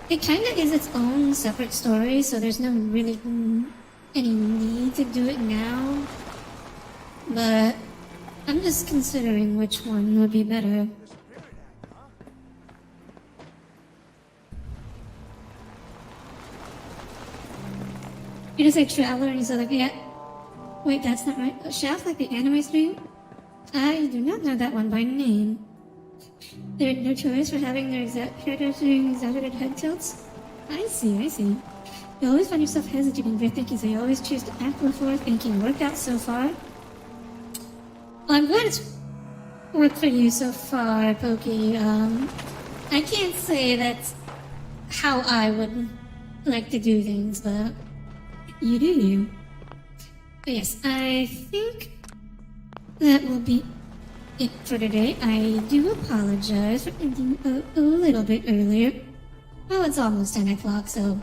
It kinda is its own separate story, so there's no really any need to do it now. But I'm just considering which one would be better. You just say Traveler and he's like, yeah. Wait, that's not right. Shaft like the anime stream? I do not know that one by name. They're notorious for having their characters doing exaggerated head tilts? I see. You always find yourself hesitating for thinking, so you always choose to act before thinking. Worked out so far? Well, I'm glad it's worked for you so far, Pokey. I can't say that's how I would like to do things, but you do you. But yes, I think that will be it for today. I do apologize for ending a little bit earlier. Well, it's almost 10 o'clock, so...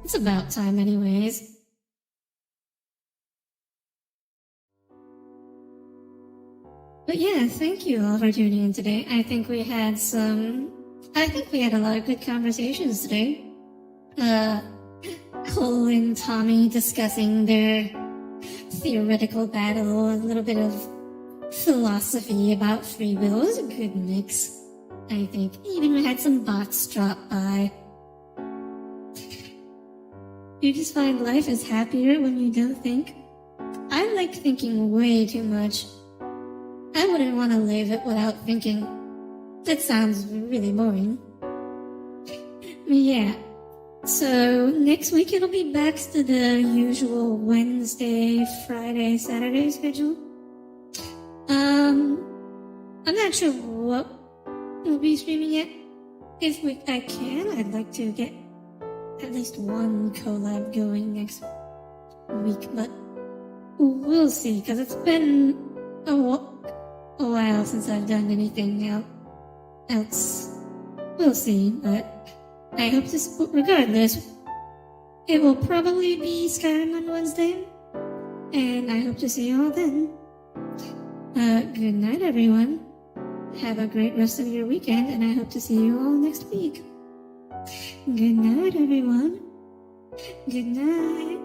it's about time anyways. But yeah, thank you all for tuning in today. I think we had a lot of good conversations today. Cole and Tommy discussing their theoretical battle, a little bit of philosophy about free will. It was a good mix, I think. Even we had some bots drop by. You just find life is happier when you don't think? I like thinking way too much. I wouldn't want to live it without thinking. That sounds really boring. Yeah. So, next week it'll be back to the usual Wednesday, Friday, Saturday schedule. I'm not sure what we'll be streaming yet. If I can, I'd like to get at least one collab going next week, but we'll see, because it's been a while since I've done anything else. We'll see, but I hope to, regardless, it will probably be Skyrim on Wednesday, and I hope to see you all then. Good night, everyone. Have a great rest of your weekend, and I hope to see you all next week. Good night, everyone. Good night.